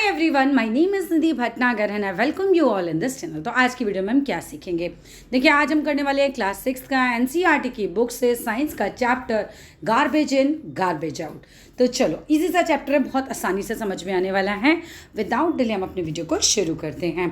Everyone, my name is Nidhi Bhatnagar and I welcome you all in this channel. तो आज की video में हम क्या सीखेंगे, देखिए आज हम करने वाले हैं क्लास 6 का एनसीईआरटी की बुक से साइंस का chapter garbage in garbage out. तो चलो इजी सा चैप्टर है, बहुत आसानी से समझ में आने वाला है। विदाउट डिले हम अपने वीडियो को शुरू करते हैं।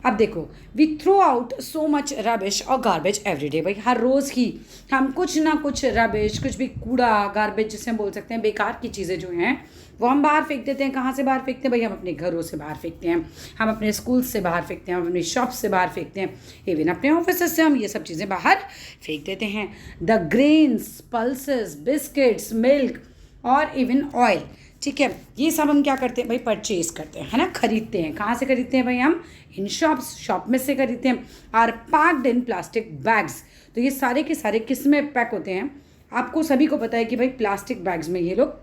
अब देखो, we throw out so much rubbish और गार्बेज एवरी डे। भाई हर रोज़ ही हम कुछ ना कुछ रबिश, कुछ भी कूड़ा, गार्बेज जिसे हम बोल सकते हैं, बेकार की चीज़ें जो हैं वो हम बाहर फेंक देते हैं। कहाँ से बाहर फेंकते हैं भाई? हम अपने घरों से बाहर फेंकते हैं, हम अपने स्कूल से बाहर फेंकते हैं, हम अपनी शॉप से बाहर फेंकते हैं, इवन अपने ऑफिस से हम ये सब चीज़ें बाहर फेंक देते हैं। The grains, pulses, biscuits, milk और इवन ऑयल, ठीक है, ये सब हम क्या करते हैं भाई? परचेज करते हैं, है ना, खरीदते हैं। कहाँ से खरीदते हैं भाई? हम इन शॉप में से खरीदते हैं। Are packed in plastic bags. तो ये सारे के सारे किस में पैक होते हैं? आपको सभी को पता है कि भाई प्लास्टिक बैग्स में ये लोग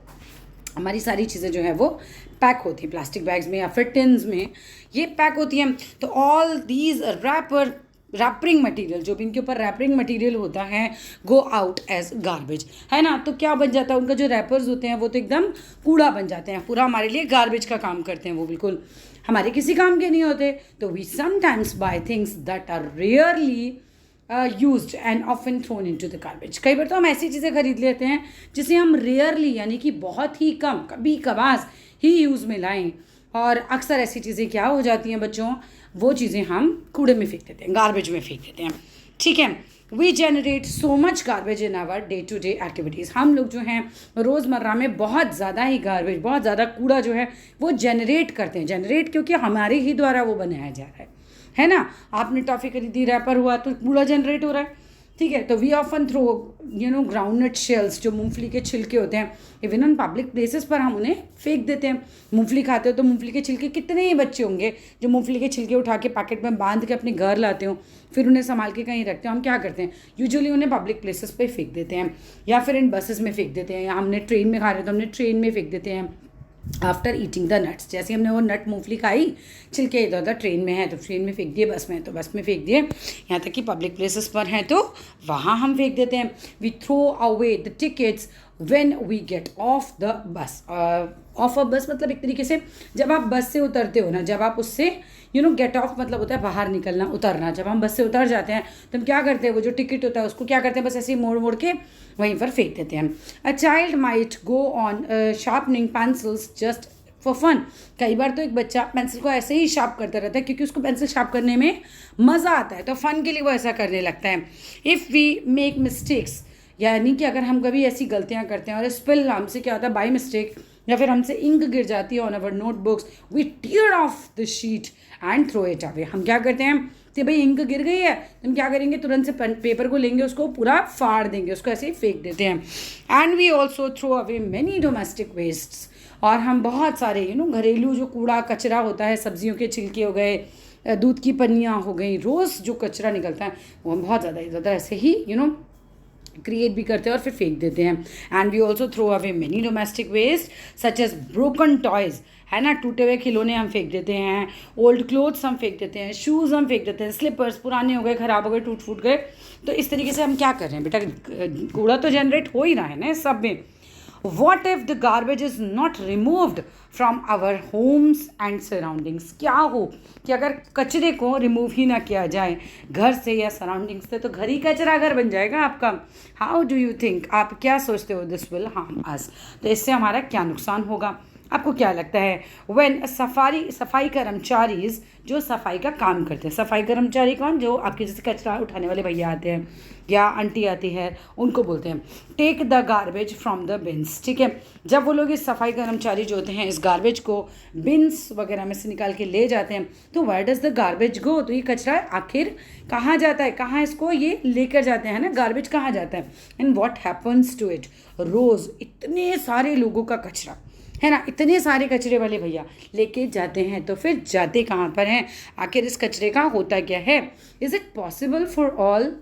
हमारी सारी चीज़ें जो है वो पैक होती हैं, प्लास्टिक बैग्स में या फिर टिन्स में ये पैक होती हैं। तो ऑल दीज रैपरिंग मटेरियल, जो भी इनके ऊपर रैपरिंग मटेरियल होता है, गो आउट एज गार्बेज, है ना। तो क्या बन जाता है? उनका जो रैपर्स होते हैं वो तो एकदम कूड़ा बन जाते हैं, पूरा हमारे लिए गार्बेज का काम करते हैं, वो बिल्कुल हमारे किसी काम के नहीं होते। तो we sometimes buy things that are rarely used and often thrown into the garbage. कई बार तो हम ऐसी चीज़ें खरीद लेते हैं जिसे हम रेयरली, यानी कि बहुत ही कम, कभी कभार ही यूज़ में लाएं, और अक्सर ऐसी चीज़ें क्या हो जाती हैं बच्चों, वो चीज़ें हम कूड़े में फेंक देते हैं, गार्बेज में फेंक देते हैं, ठीक है। We generate so much garbage in our day to day activities. हम लोग जो हैं रोज़मर्रा में बहुत ज़्यादा ही गार्बेज, बहुत ज़्यादा कूड़ा जो है वो जनरेट करते हैं। जनरेट क्योंकि हमारे ही द्वारा वो बनाया जा रहा है ना। आपने टॉफ़ी खरीदी, रैपर हुआ, तो कूड़ा जनरेट हो रहा है, ठीक है। तो we often throw groundnut shells, जो मूंगफली के छिलके होते हैं, इवन ऑन पब्लिक प्लेसेस पर हम उन्हें फेंक देते हैं। मूंगफली खाते हो तो मूंगफली के छिलके, कितने ही बच्चे होंगे जो मूंगफली के छिलके उठा के पैकेट में बांध के अपने घर लाते हो, फिर उन्हें संभाल के कहीं रखते हो। हम क्या करते हैं? यूजुअली उन्हें पब्लिक प्लेसेस पे फेंक देते हैं, या फिर इन बसेस में फेंक देते हैं, या हमने ट्रेन में खा रहे हो तो हमने ट्रेन में फेंक देते हैं। आफ्टर ईटिंग द नट्स, जैसे हमने वो नट मूंगफली खाई, छिलके इधर उधर ट्रेन में है तो ट्रेन में फेंक दिए, बस में है तो बस में फेंक दिए, यहाँ तक कि पब्लिक प्लेसेस पर हैं तो वहाँ हम फेंक देते हैं। We throw away the tickets when we get off the bus. Off a bus मतलब एक तरीके से जब आप बस से उतरते हो ना, जब आप उससे गेट ऑफ मतलब होता है बाहर निकलना, उतरना। जब हम बस से उतर जाते हैं तो हम क्या करते हैं? वो जो टिकट होता है उसको क्या करते हैं? बस ऐसे ही मोड़ मोड़ के वहीं पर फेंक देते हैं। A child might go on sharpening pencils just for fun. कई बार तो एक बच्चा पेंसिल को ऐसे ही शार्प करता रहता है क्योंकि उसको पेंसिल शार्प करने में मज़ा आता है, तो फ़न के लिए वो ऐसा करने लगता है। इफ़ वी मेक मिस्टेक्स, यानी कि अगर हम कभी ऐसी गलतियाँ करते हैं और स्पिल, हमसे क्या होता है बाई मिस्टेक, या फिर हमसे इंक गिर जाती है on our notebooks, we tear off the sheet and throw it away. हम क्या करते हैं कि भाई इंक गिर गई है तो हम क्या करेंगे? तुरंत से पेपर को लेंगे, उसको पूरा फाड़ देंगे, उसको ऐसे ही फेंक देते हैं। And we also throw away many domestic wastes. और हम बहुत सारे घरेलू जो कूड़ा कचरा होता है, सब्जियों के छिलके हो गए, दूध की पन्नियाँ हो गई, रोज़ जो कचरा निकलता है वो हम बहुत ज़्यादा ऐसे ही क्रिएट भी करते हैं और फिर फेंक देते हैं। And we also throw away many domestic waste such as broken toys, है ना, टूटे हुए खिलौने हम फेंक देते हैं, ओल्ड क्लोथ्स हम फेंक देते हैं, शूज़ हम फेंक देते हैं, स्लीपर्स पुराने हो गए, ख़राब हो गए, टूट फूट गए। तो इस तरीके से हम क्या कर रहे हैं बेटा? कूड़ा तो जनरेट हो ही रहा है ना सब में। What if the garbage is not removed from our homes and surroundings. क्या हो कि अगर कचरे को रिमूव ही ना किया जाए घर से या सराउंडिंग्स से, तो घर ही कचरा घर बन जाएगा आपका। हाउ डू यू थिंक, आप क्या सोचते हो? This will harm us. तो इससे हमारा क्या नुकसान होगा? आपको क्या लगता है? व्हेन सफाई कर्मचारीज, जो सफाई का काम करते हैं, सफाई कर्मचारी कौन? जो आपके जैसे कचरा उठाने वाले भैया आते हैं या आंटी आती है, उनको बोलते हैं take the garbage from the bins, ठीक है। जब वो लोग इस सफाई कर्मचारी जो होते हैं इस गार्बेज को बिन्स वगैरह में से निकाल के ले जाते हैं, तो वेयर डज द गार्बेज गो? तो ये कचरा आखिर कहाँ जाता है? कहाँ इसको ये लेकर जाते हैं ना, गार्बेज कहाँ जाता है? And what happens to it? रोज़ इतने सारे लोगों का कचरा, है ना, इतने सारे कचरे वाले भैया लेके जाते हैं, तो फिर जाते कहाँ पर हैं? आखिर इस कचरे का होता क्या है? Is it possible for all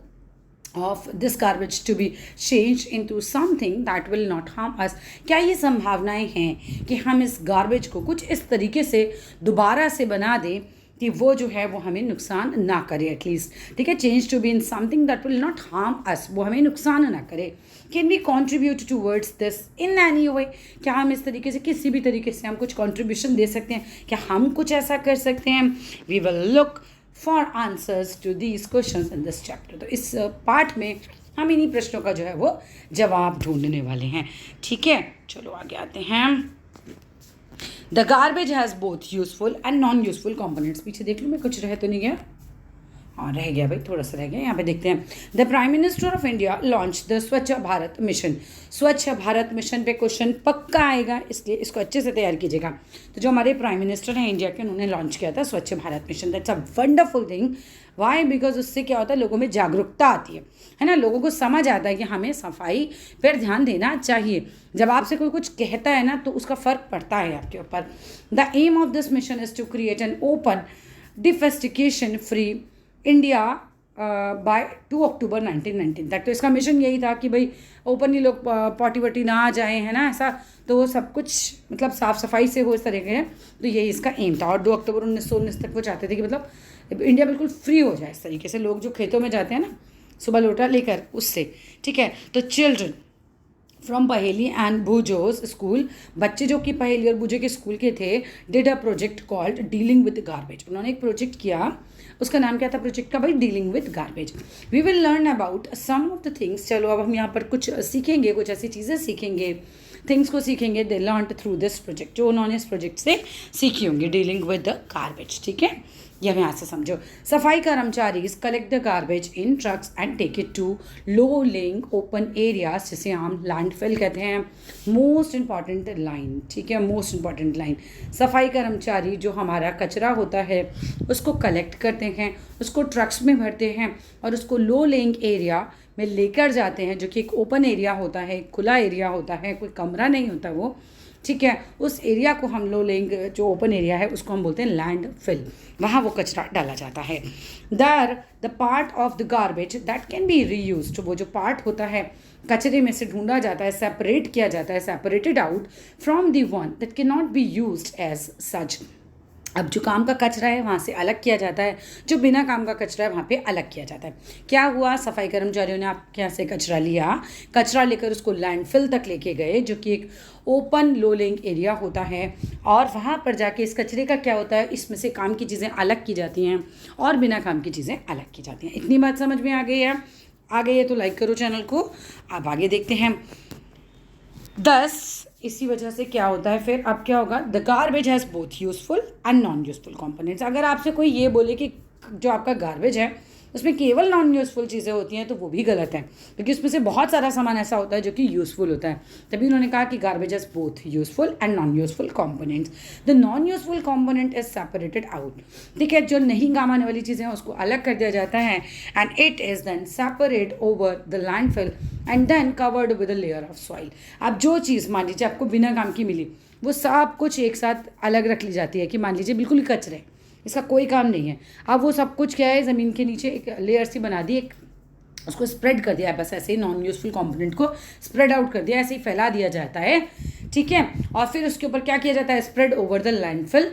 of this garbage to be changed into something that will not harm us? क्या ये संभावनाएं हैं कि हम इस गार्बेज को कुछ इस तरीके से दोबारा से बना दें कि वो जो है वो हमें नुकसान ना करे एटलीस्ट, ठीक है। Change to be in something that will not harm us, वो हमें नुकसान ना करे। Can we contribute towards this in any way, क्या हम इस तरीके से किसी भी तरीके से हम कुछ कॉन्ट्रीब्यूशन दे सकते हैं, क्या हम कुछ ऐसा कर सकते हैं। We will look for answers to these question in this chapter. तो इस पार्ट में हम इन्हीं प्रश्नों का जो है वो जवाब ढूंढने वाले हैं, ठीक है। चलो आगे आते हैं। The garbage has both useful and non useful components. पीछे देख लो मैं कुछ रह तो नहीं गया, हाँ रह गया भाई, थोड़ा सा रह गया। यहाँ पे देखते हैं। The prime minister of India launch the स्वच्छ भारत मिशन। स्वच्छ भारत मिशन पे क्वेश्चन पक्का आएगा, इसलिए इसको अच्छे से तैयार कीजिएगा। तो जो हमारे प्राइम मिनिस्टर हैं इंडिया के, उन्होंने लॉन्च किया था Swachh Bharat mission. That's a wonderful thing. Why? Because उससे क्या होता है, लोगों में जागरूकता आती है ना। लोगों को समझ आता है कि हमें सफाई पर ध्यान देना चाहिए। जब आपसे कोई कुछ कहता है ना, तो उसका फ़र्क पड़ता है आपके ऊपर। The aim of this mission is to create an open defecation free India by 2 October 1919 तक। तो इसका मिशन यही था कि भाई ओपनली लोग पॉटी वटी ना आ जाए, है ना, ऐसा। तो वो सब कुछ मतलब साफ़ सफाई से हो इस तरह के। तो यही इसका एम था। और 2 अक्टूबर 1919 तक वो चाहते थे कि मतलब इंडिया बिल्कुल फ्री हो जाए इस तरीके से। लोग जो खेतों में जाते हैं ना सुबह लोटा लेकर, उससे, ठीक है। तो चिल्ड्रन फ्रॉम पहेली एंड भूजोस स्कूल, बच्चे जो कि पहेली और भूजो के स्कूल के थे, did a project called dealing with garbage. उन्होंने एक प्रोजेक्ट किया, उसका नाम क्या था प्रोजेक्ट का भाई? Dealing with garbage. We will learn about some of the things. चलो अब हम यहाँ पर कुछ सीखेंगे, कुछ ऐसी चीज़ें सीखेंगे, थिंग्स को सीखेंगे they learn through this project, जो उन्होंने इस प्रोजेक्ट से सीखी होंगी। डीलिंग विद द गार्बेज, ठीक है। ये हमें यहाँ से समझो। सफाई कर्मचारी collect the garbage in trucks and take it to low lying open areas, जिसे हम लैंडफिल कहते हैं। मोस्ट इंपॉर्टेंट लाइन, ठीक है, मोस्ट इंपॉर्टेंट लाइन। सफाई कर्मचारी जो हमारा कचरा होता है उसको कलेक्ट करते हैं, उसको ट्रक्स में भरते हैं और उसको लो लेइंग एरिया में लेकर जाते हैं, जो कि एक ओपन एरिया होता है, खुला एरिया होता है, कोई कमरा नहीं होता वो, ठीक है। उस एरिया को हम लो लेंगे, जो ओपन एरिया है उसको हम बोलते हैं लैंड फिल। वहाँ वो कचरा डाला जाता है। There the part of the garbage that can be reused, वो जो पार्ट होता है कचरे में से ढूंढा जाता है, सेपरेट किया जाता है, separated out from the one that can not be used as such. अब जो काम का कचरा है वहाँ से अलग किया जाता है, जो बिना काम का कचरा है वहाँ पे अलग किया जाता है। क्या हुआ, सफाई कर्मचारियों ने आपके यहाँ से कचरा लिया, कचरा लेकर उसको लैंडफिल तक लेके गए, जो कि एक ओपन लो लेइंग एरिया होता है। और वहाँ पर जाके इस कचरे का क्या होता है, इसमें से काम की चीज़ें अलग की जाती हैं और बिना काम की चीज़ें अलग की जाती हैं। इतनी बात समझ में आ गई है? आ गई है तो लाइक करो चैनल को। अब आगे देखते हैं। 10 इसी वजह से क्या होता है फिर, अब क्या होगा, the garbage has both useful and non useful components. अगर आपसे कोई ये बोले कि जो आपका गार्बेज है उसमें केवल नॉन यूजफुल चीज़ें होती हैं, तो वो भी गलत है, क्योंकि उसमें से बहुत सारा सामान ऐसा होता है जो कि यूजफुल होता है। तभी उन्होंने कहा कि garbage has both useful and non useful components. The non useful component is separated out, ठीक है। जो नहीं काम आने वाली चीज़ें हैं उसको अलग कर दिया जाता है, and it is then separate over the landfill and then covered with a layer of soil. अब जो चीज़ मान लीजिए आपको बिना काम की मिली, वो सब कुछ एक साथ अलग रख ली जाती है कि मान लीजिए बिल्कुल ही कचरे, इसका कोई काम नहीं है। अब वो सब कुछ क्या है, ज़मीन के नीचे एक लेयर सी बना दी, एक उसको स्प्रेड कर दिया है, बस ऐसे ही नॉन यूजफुल कंपोनेंट को स्प्रेड आउट कर दिया, ऐसे ही फैला दिया जाता है, ठीक है। और फिर उसके ऊपर क्या किया जाता है, spread over the landfill,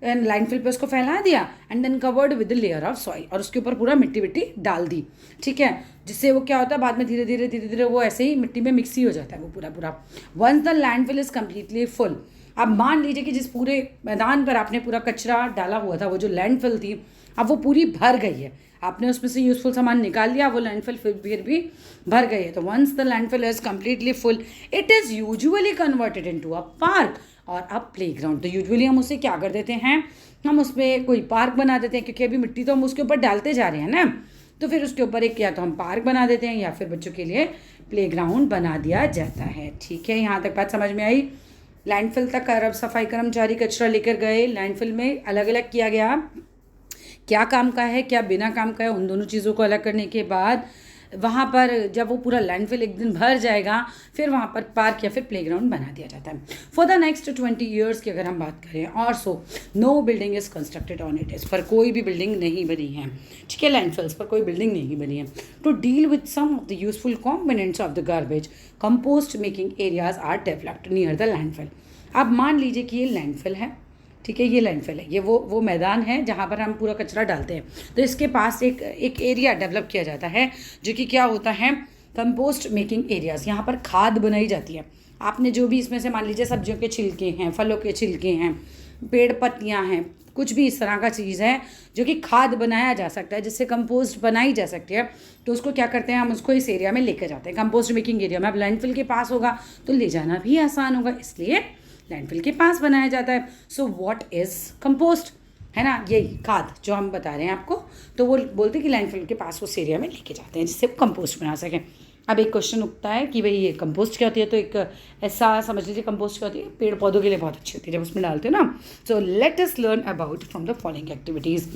landfill पे उसको फैला दिया and then covered with the layer of soil, और उसके ऊपर पूरा मिट्टी विट्टी डाल दी, ठीक है। जिससे वो क्या होता है, बाद में धीरे धीरे वो ऐसे ही मिट्टी में मिक्स ही हो जाता है वो पूरा। Once the landfill is completely full, अब मान लीजिए कि जिस पूरे मैदान पर आपने पूरा कचरा डाला हुआ था, वो जो लैंडफिल थी, अब वो पूरी भर गई है, आपने उसमें से यूजफुल सामान निकाल लिया, वो लैंडफिल फिर भी भर गई है। तो once the landfill is completely full, it is usually converted into a park और अ प्लेग्राउंड। तो यूजुअली हम उसे क्या कर देते हैं, हम उसमें कोई पार्क बना देते हैं, क्योंकि अभी मिट्टी तो हम उसके ऊपर डालते जा रहे हैं ना, तो फिर उसके ऊपर एक या तो हम पार्क बना देते हैं या फिर बच्चों के लिए प्लेग्राउंड बना दिया जाता है, ठीक है। यहाँ तक बात समझ में आई। लैंडफिल तक अब सफाई कर्मचारी कचरा लेकर गए, लैंडफिल में अलग अलग किया गया, क्या काम का है क्या बिना काम का है, उन दोनों चीज़ों को अलग करने के बाद वहाँ पर जब वो पूरा लैंडफिल एक दिन भर जाएगा, फिर वहाँ पर पार्क या फिर प्लेग्राउंड बना दिया जाता है। फॉर द नेक्स्ट 20 ईयर्स की अगर हम बात करें, और so no building is constructed on it, इस पर कोई भी बिल्डिंग नहीं बनी है, ठीक है। लैंडफिल्स पर कोई बिल्डिंग नहीं बनी है। To deal with some of the useful components of the garbage, compost making areas are developed near the landfill. अब मान लीजिए कि ये लैंडफिल है, ठीक है, ये लैंडफिल है, ये वो मैदान है जहाँ पर हम पूरा कचरा डालते हैं। तो इसके पास एक एरिया डेवलप किया जाता है जो कि क्या होता है, कंपोस्ट मेकिंग एरियाज़। यहाँ पर खाद बनाई जाती है। आपने जो भी इसमें से मान लीजिए सब्जियों के छिलके हैं, फलों के छिलके हैं, पेड़ पत्तियाँ हैं, कुछ भी इस तरह का चीज़ है जो कि खाद बनाया जा सकता है, जिससे कंपोस्ट बनाई जा सकती है, तो उसको क्या करते हैं, हम उसको इस एरिया में लेकर जाते हैं, कंपोस्ट मेकिंग एरिया में। अब लैंडफिल के पास होगा तो ले जाना भी आसान होगा, इसलिए लैंडफिल के पास बनाया जाता है। सो व्हाट इज़ कंपोस्ट, है ना, यही खाद जो हम बता रहे हैं आपको। तो वो बोलते हैं कि लैंडफिल के पास उस एरिया में लेके जाते हैं जिससे वो कंपोस्ट बना सकें। अब एक क्वेश्चन उठता है कि भाई ये कंपोस्ट क्या होती है, तो एक ऐसा समझ लीजिए कंपोस्ट क्या होती है, पेड़ पौधों के लिए बहुत अच्छी होती है जब उसमें डालते हो ना। सो let us learn about from the following activities.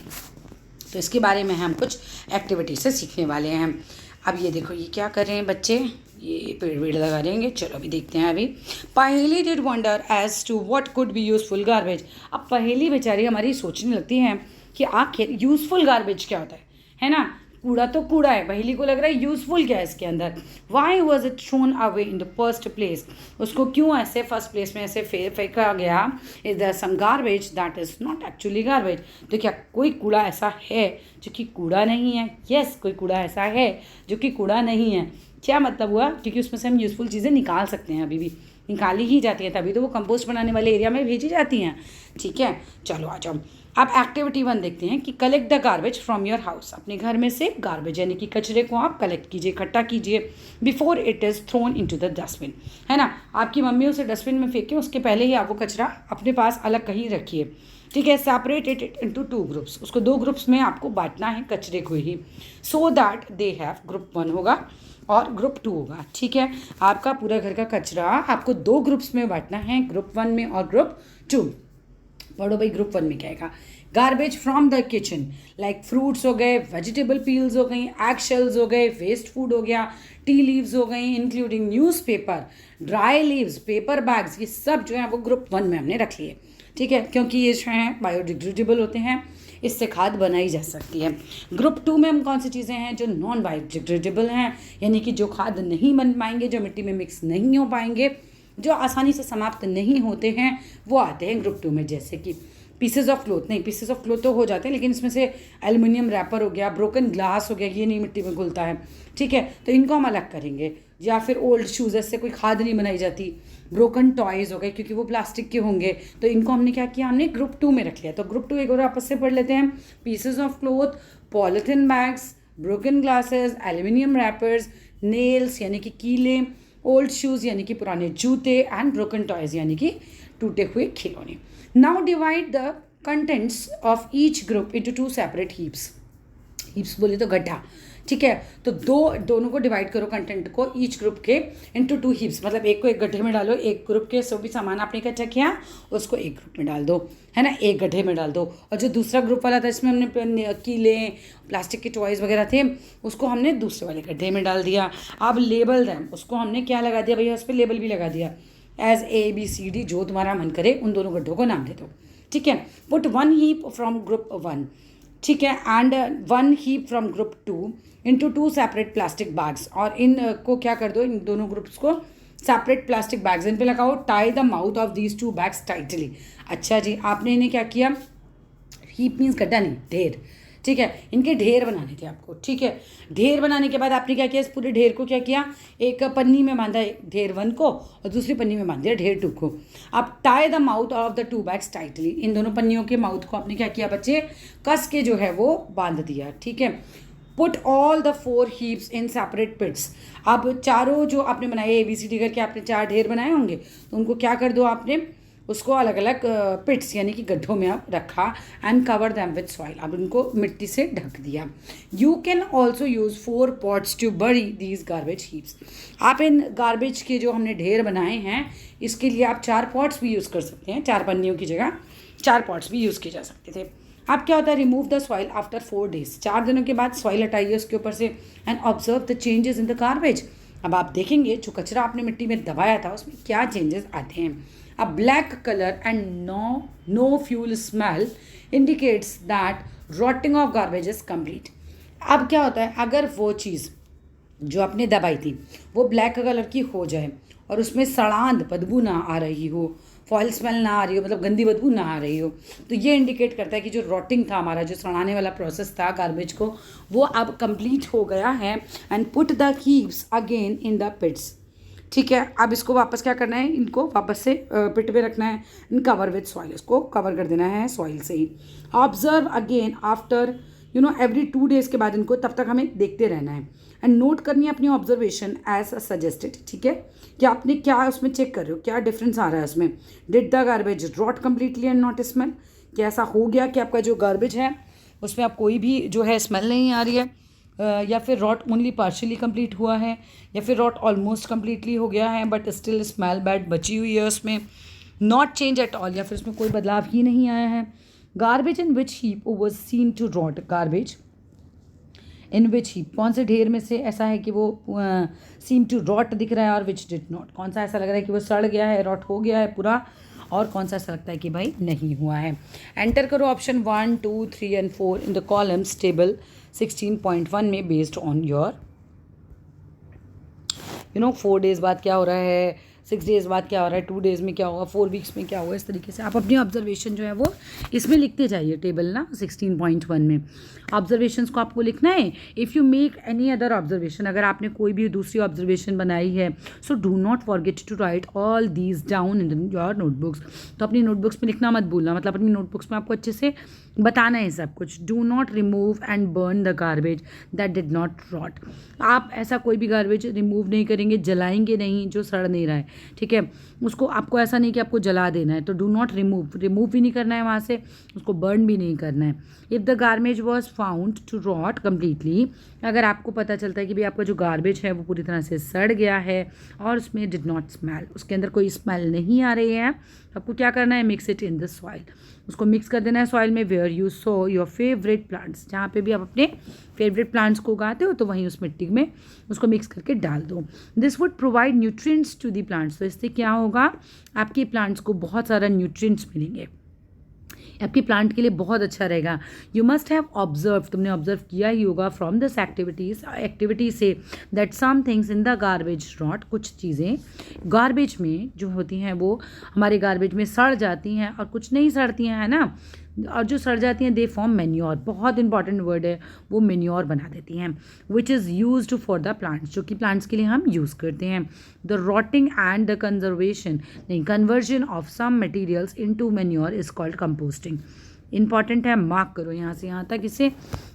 तो इसके बारे में हम कुछ एक्टिविटीज से सीखने वाले हैं। अब ये देखो, ये क्या कर रहे हैं बच्चे, ये पेड़ वेड़ लगा देंगे। चलो अभी देखते हैं। अभी Paheli did wonder as to what could be useful garbage. अब पहेली बेचारी हमारी सोचने लगती है कि आखिर यूजफुल गार्बेज क्या होता है ना। कूड़ा तो कूड़ा है, पहेली को लग रहा है यूजफुल क्या है इसके अंदर। Why was it thrown away in the first place, उसको क्यों ऐसे फर्स्ट प्लेस में ऐसे फेंका गया। Is the some garbage that is not actually garbage, तो क्या कोई कूड़ा ऐसा है जो कि कूड़ा नहीं है। यस, कोई कूड़ा ऐसा है जो कि कूड़ा नहीं है। क्या मतलब हुआ, क्योंकि उसमें से हम यूजफुल चीज़ें निकाल सकते हैं, अभी भी निकाली ही जाती हैं, तभी तो वो कंपोस्ट बनाने वाले एरिया में भेजी जाती हैं। ठीक है, चलो आ जाओ। अब एक्टिविटी 1 देखते हैं कि collect the garbage from your house. अपने घर में से गार्बेज यानी कि कचरे को आप कलेक्ट कीजिए, इकट्ठा कीजिए, before it is thrown into the dustbin, है ना। आपकी मम्मी उसे डस्टबिन में फेंके उसके पहले ही आप वो कचरा अपने पास अलग कहीं रखिए। ठीक है, सेपरेट इट इनटू 2 ग्रुप्स, उसको 2 ग्रुप्स में आपको बांटना है कचरे को ही, so that they have group 1 होगा और ग्रुप 2 होगा। ठीक है, आपका पूरा घर का कचरा आपको 2 ग्रुप्स में बांटना है, ग्रुप 1 में और ग्रुप 2। पढ़ो भाई, ग्रुप 1 में क्या आएगा। Garbage from the kitchen, like fruits हो गए, वेजिटेबल पील्स हो गई, एग शेल्स हो गए, वेस्ट फूड हो गया, टी लीव्स हो गई, including newspaper, dry leaves, paper bags, ये सब जो है वो ग्रुप 1 में हमने रख लिए। ठीक है, क्योंकि ये जो हैं बायोडिग्रेडेबल होते हैं, इससे खाद बनाई जा सकती है। ग्रुप 2 में हम कौन सी चीज़ें हैं जो नॉन बायोडिग्रेडेबल हैं, यानी कि जो खाद नहीं बन पाएंगे, जो मिट्टी में मिक्स नहीं हो पाएंगे, जो आसानी से समाप्त नहीं होते हैं, वो आते हैं ग्रुप 2 में। जैसे कि पीसेज ऑफ क्लोथ, नहीं पीसेज ऑफ क्लोथ तो हो जाते हैं, लेकिन इसमें से एल्युमिनियम रैपर हो गया, ब्रोकन ग्लास हो गया, ये नहीं मिट्टी में घुलता है। ठीक है, तो इनको हम अलग करेंगे। या फिर ओल्ड शूज़, इससे कोई खाद नहीं बनाई जाती। ब्रोकन टॉयज़ हो गए, क्योंकि वो प्लास्टिक के होंगे, तो इनको हमने क्या किया, हमने ग्रुप 2 में रख लिया। तो ग्रुप 2 एक और आपस से पढ़ लेते हैं। Pieces of cloth, polythene bags, broken glasses, aluminium rappers, nails यानी कि कीले, ओल्ड शूज़ यानी कि पुराने जूते, एंड ब्रोकन टॉयज़ यानी कि टूटे हुए खिलौने। Now divide the contents of each group into 2 separate heaps. Heaps बोले तो गड्ढा। ठीक है, तो दोनों को डिवाइड करो, कंटेंट को ईच ग्रुप के इनटू 2 हीप्स, मतलब एक को एक गड्ढे में डालो, एक ग्रुप के जो भी सामान आपने इकट्ठा किया उसको एक ग्रुप में डाल दो, है ना, एक गड्ढे में डाल दो। और जो दूसरा ग्रुप वाला था इसमें हमने कीले, प्लास्टिक के टॉयज़ वगैरह थे, उसको हमने दूसरे वाले गड्ढे में डाल दिया। अब लेबल दैम, उसको हमने क्या लगा दिया भैया, उस पर लेबल भी लगा दिया, एज ABCD, जो तुम्हारा मन करे उन दोनों गड्ढों को नाम दे दो। ठीक है, पुट 1 हीप फ्रॉम ग्रुप 1, ठीक है, and 1 heap from group 2 into 2 separate plastic bags. और इन को क्या कर दो, इन दोनों ग्रुप्स को सेपरेट प्लास्टिक बैग्स इन पे लगाओ। Tie the mouth of these 2 bags tightly. अच्छा जी, आपने इन्हें क्या किया, हीप मीन्स गड्ढा नहीं, ढेर। ठीक है, इनके ढेर बनाने थे आपको। ठीक है, ढेर बनाने के बाद आपने क्या किया, इस पूरे ढेर को क्या किया, एक पन्नी में बांधा ढेर 1 को और दूसरी पन्नी में बांध दिया ढेर 2 को। अब tie the mouth of the 2 bags tightly, इन दोनों पन्नियों के माउथ को आपने क्या किया बच्चे, कस के जो है वो बांध दिया। ठीक है, put all the 4 heaps in separate pits. अब चारों जो आपने बनाए ABCD करके आपने 4 ढेर बनाए होंगे, तो उनको क्या कर दो, आपने उसको अलग अलग पिट्स यानी कि गड्ढों में आप रखा, and cover them with soil. अब उनको मिट्टी से ढक दिया। You can also use 4 pots to bury these garbage heaps. आप इन गार्बेज के जो हमने ढेर बनाए हैं, इसके लिए आप 4 पॉट्स भी यूज़ कर सकते हैं, 4 पन्नियों की जगह 4 पॉट्स भी यूज़ किए जा सकते थे। अब क्या होता है, remove the soil after 4 days, 4 दिनों के बाद सॉइल हटाइए उसके ऊपर से, and observe the changes in the garbage. अब आप देखेंगे जो कचरा आपने मिट्टी में दबाया था उसमें क्या चेंजेस आते हैं। A black color and no fuel smell indicates that rotting of garbage is complete. अब क्या होता है, अगर वो चीज़ जो आपने दबाई थी वो ब्लैक कलर की हो जाए और उसमें सड़ांध बदबू ना आ रही हो, फॉइल स्मेल ना आ रही हो, मतलब गंदी बदबू ना आ रही हो, तो ये इंडिकेट करता है कि जो रॉटिंग था हमारा, जो सड़ाने वाला प्रोसेस था गार्बेज को, वो अब कंप्लीट हो गया है। And put the heaps again in the pits. ठीक है, अब इसको वापस क्या करना है, इनको वापस से पिट पे रखना है इन कवर विथ सॉइल, इसको कवर कर देना है सॉइल से ही। Observe again after every 2 days के बाद इनको, तब तक हमें देखते रहना है एंड नोट करनी है अपनी ऑब्जर्वेशन एज सजेस्टेड। ठीक है, कि आपने क्या उसमें चेक कर रहे हो, क्या डिफरेंस आ रहा है उसमें। Did the garbage rot completely and not smell, क्या ऐसा हो गया कि आपका जो गार्बेज है उसमें आप कोई भी जो है स्मेल नहीं आ रही है, या फिर रॉट ओनली पार्शियली कंप्लीट हुआ है, या फिर रॉट ऑलमोस्ट कंप्लीटली हो गया है बट स्टिल स्मेल बैड बची हुई है उसमें, नॉट चेंज एट ऑल, या फिर उसमें कोई बदलाव ही नहीं आया है। Garbage in which heap was seen to rot, garbage in which heap, कौन से ढेर में से ऐसा है कि वो सीम टू रॉट दिख रहा है, और विच डिड नॉट, कौन सा ऐसा लग रहा है कि वो सड़ गया है, रॉट हो गया है पूरा, और कौन सा ऐसा लगता है कि भाई नहीं हुआ है। एंटर करो option 1, 2, 3 and 4 in the columns table 16.1 में बेस्ड ऑन योर 4 डेज़ बाद क्या हो रहा है, 6 डेज़ बाद क्या हो रहा है, 2 डेज़ में क्या होगा, 4 वीक्स में क्या होगा, इस तरीके से आप अपनी ऑब्जर्वेशन जो है वो इसमें लिखते जाइए टेबल ना 16.1 में। ऑब्जर्वेशंस को आपको लिखना है। If you make any other observation, अगर आपने कोई भी दूसरी ऑब्जर्वेशन बनाई है, so do not forget to write all these down in your notebooks, तो अपनी नोटबुक्स में लिखना मत भूलना, मतलब अपनी नोटबुक्स में आपको अच्छे से बताना है सब कुछ। Do not remove and burn the garbage that did not rot, आप ऐसा कोई भी गार्बेज रिमूव नहीं करेंगे, जलाएंगे नहीं जो सड़ नहीं रहा है। ठीक है, उसको आपको ऐसा नहीं कि आपको जला देना है, तो डू नॉट रिमूव भी नहीं करना है वहाँ से, उसको बर्न भी नहीं करना है। If the garbage was found to rot completely, अगर आपको पता चलता है कि भाई आपका जो गार्बेज है वो पूरी तरह से सड़ गया है और उसमें डिड नॉट स्मेल, उसके अंदर कोई स्मेल नहीं आ रही है, तो आपको क्या करना है, mix it in the soil, उसको मिक्स कर देना है सॉइल में। Where you sow your favourite plants, जहाँ पे भी आप अपने फेवरेट प्लांट्स को उगाते हो तो वहीं उस मिट्टी में उसको मिक्स करके डाल दो। This would provide nutrients to the plants, तो इससे क्या होगा, आपके प्लांट्स को बहुत सारा न्यूट्रिएंट्स मिलेंगे, आपके प्लांट के लिए बहुत अच्छा रहेगा। यू मस्ट हैव ऑब्जर्व, तुमने ऑब्जर्व किया ही होगा फ्रॉम दिस एक्टिविटी से that some things in the garbage rot, कुछ चीज़ें गार्बेज में जो होती हैं वो हमारे गार्बेज में सड़ जाती हैं और कुछ नहीं सड़ती हैं, है ना, और जो सड़ जाती हैं दे फॉर्म मैन्योर, बहुत इंपॉर्टेंट वर्ड है वो, मैन्योर बना देती हैं, which is used for the plants, जो कि प्लांट्स के लिए हम यूज़ करते हैं। The rotting and the conversion of some materials into manure is called composting. Important है, मार्क करो यहाँ से यहाँ तक इसे,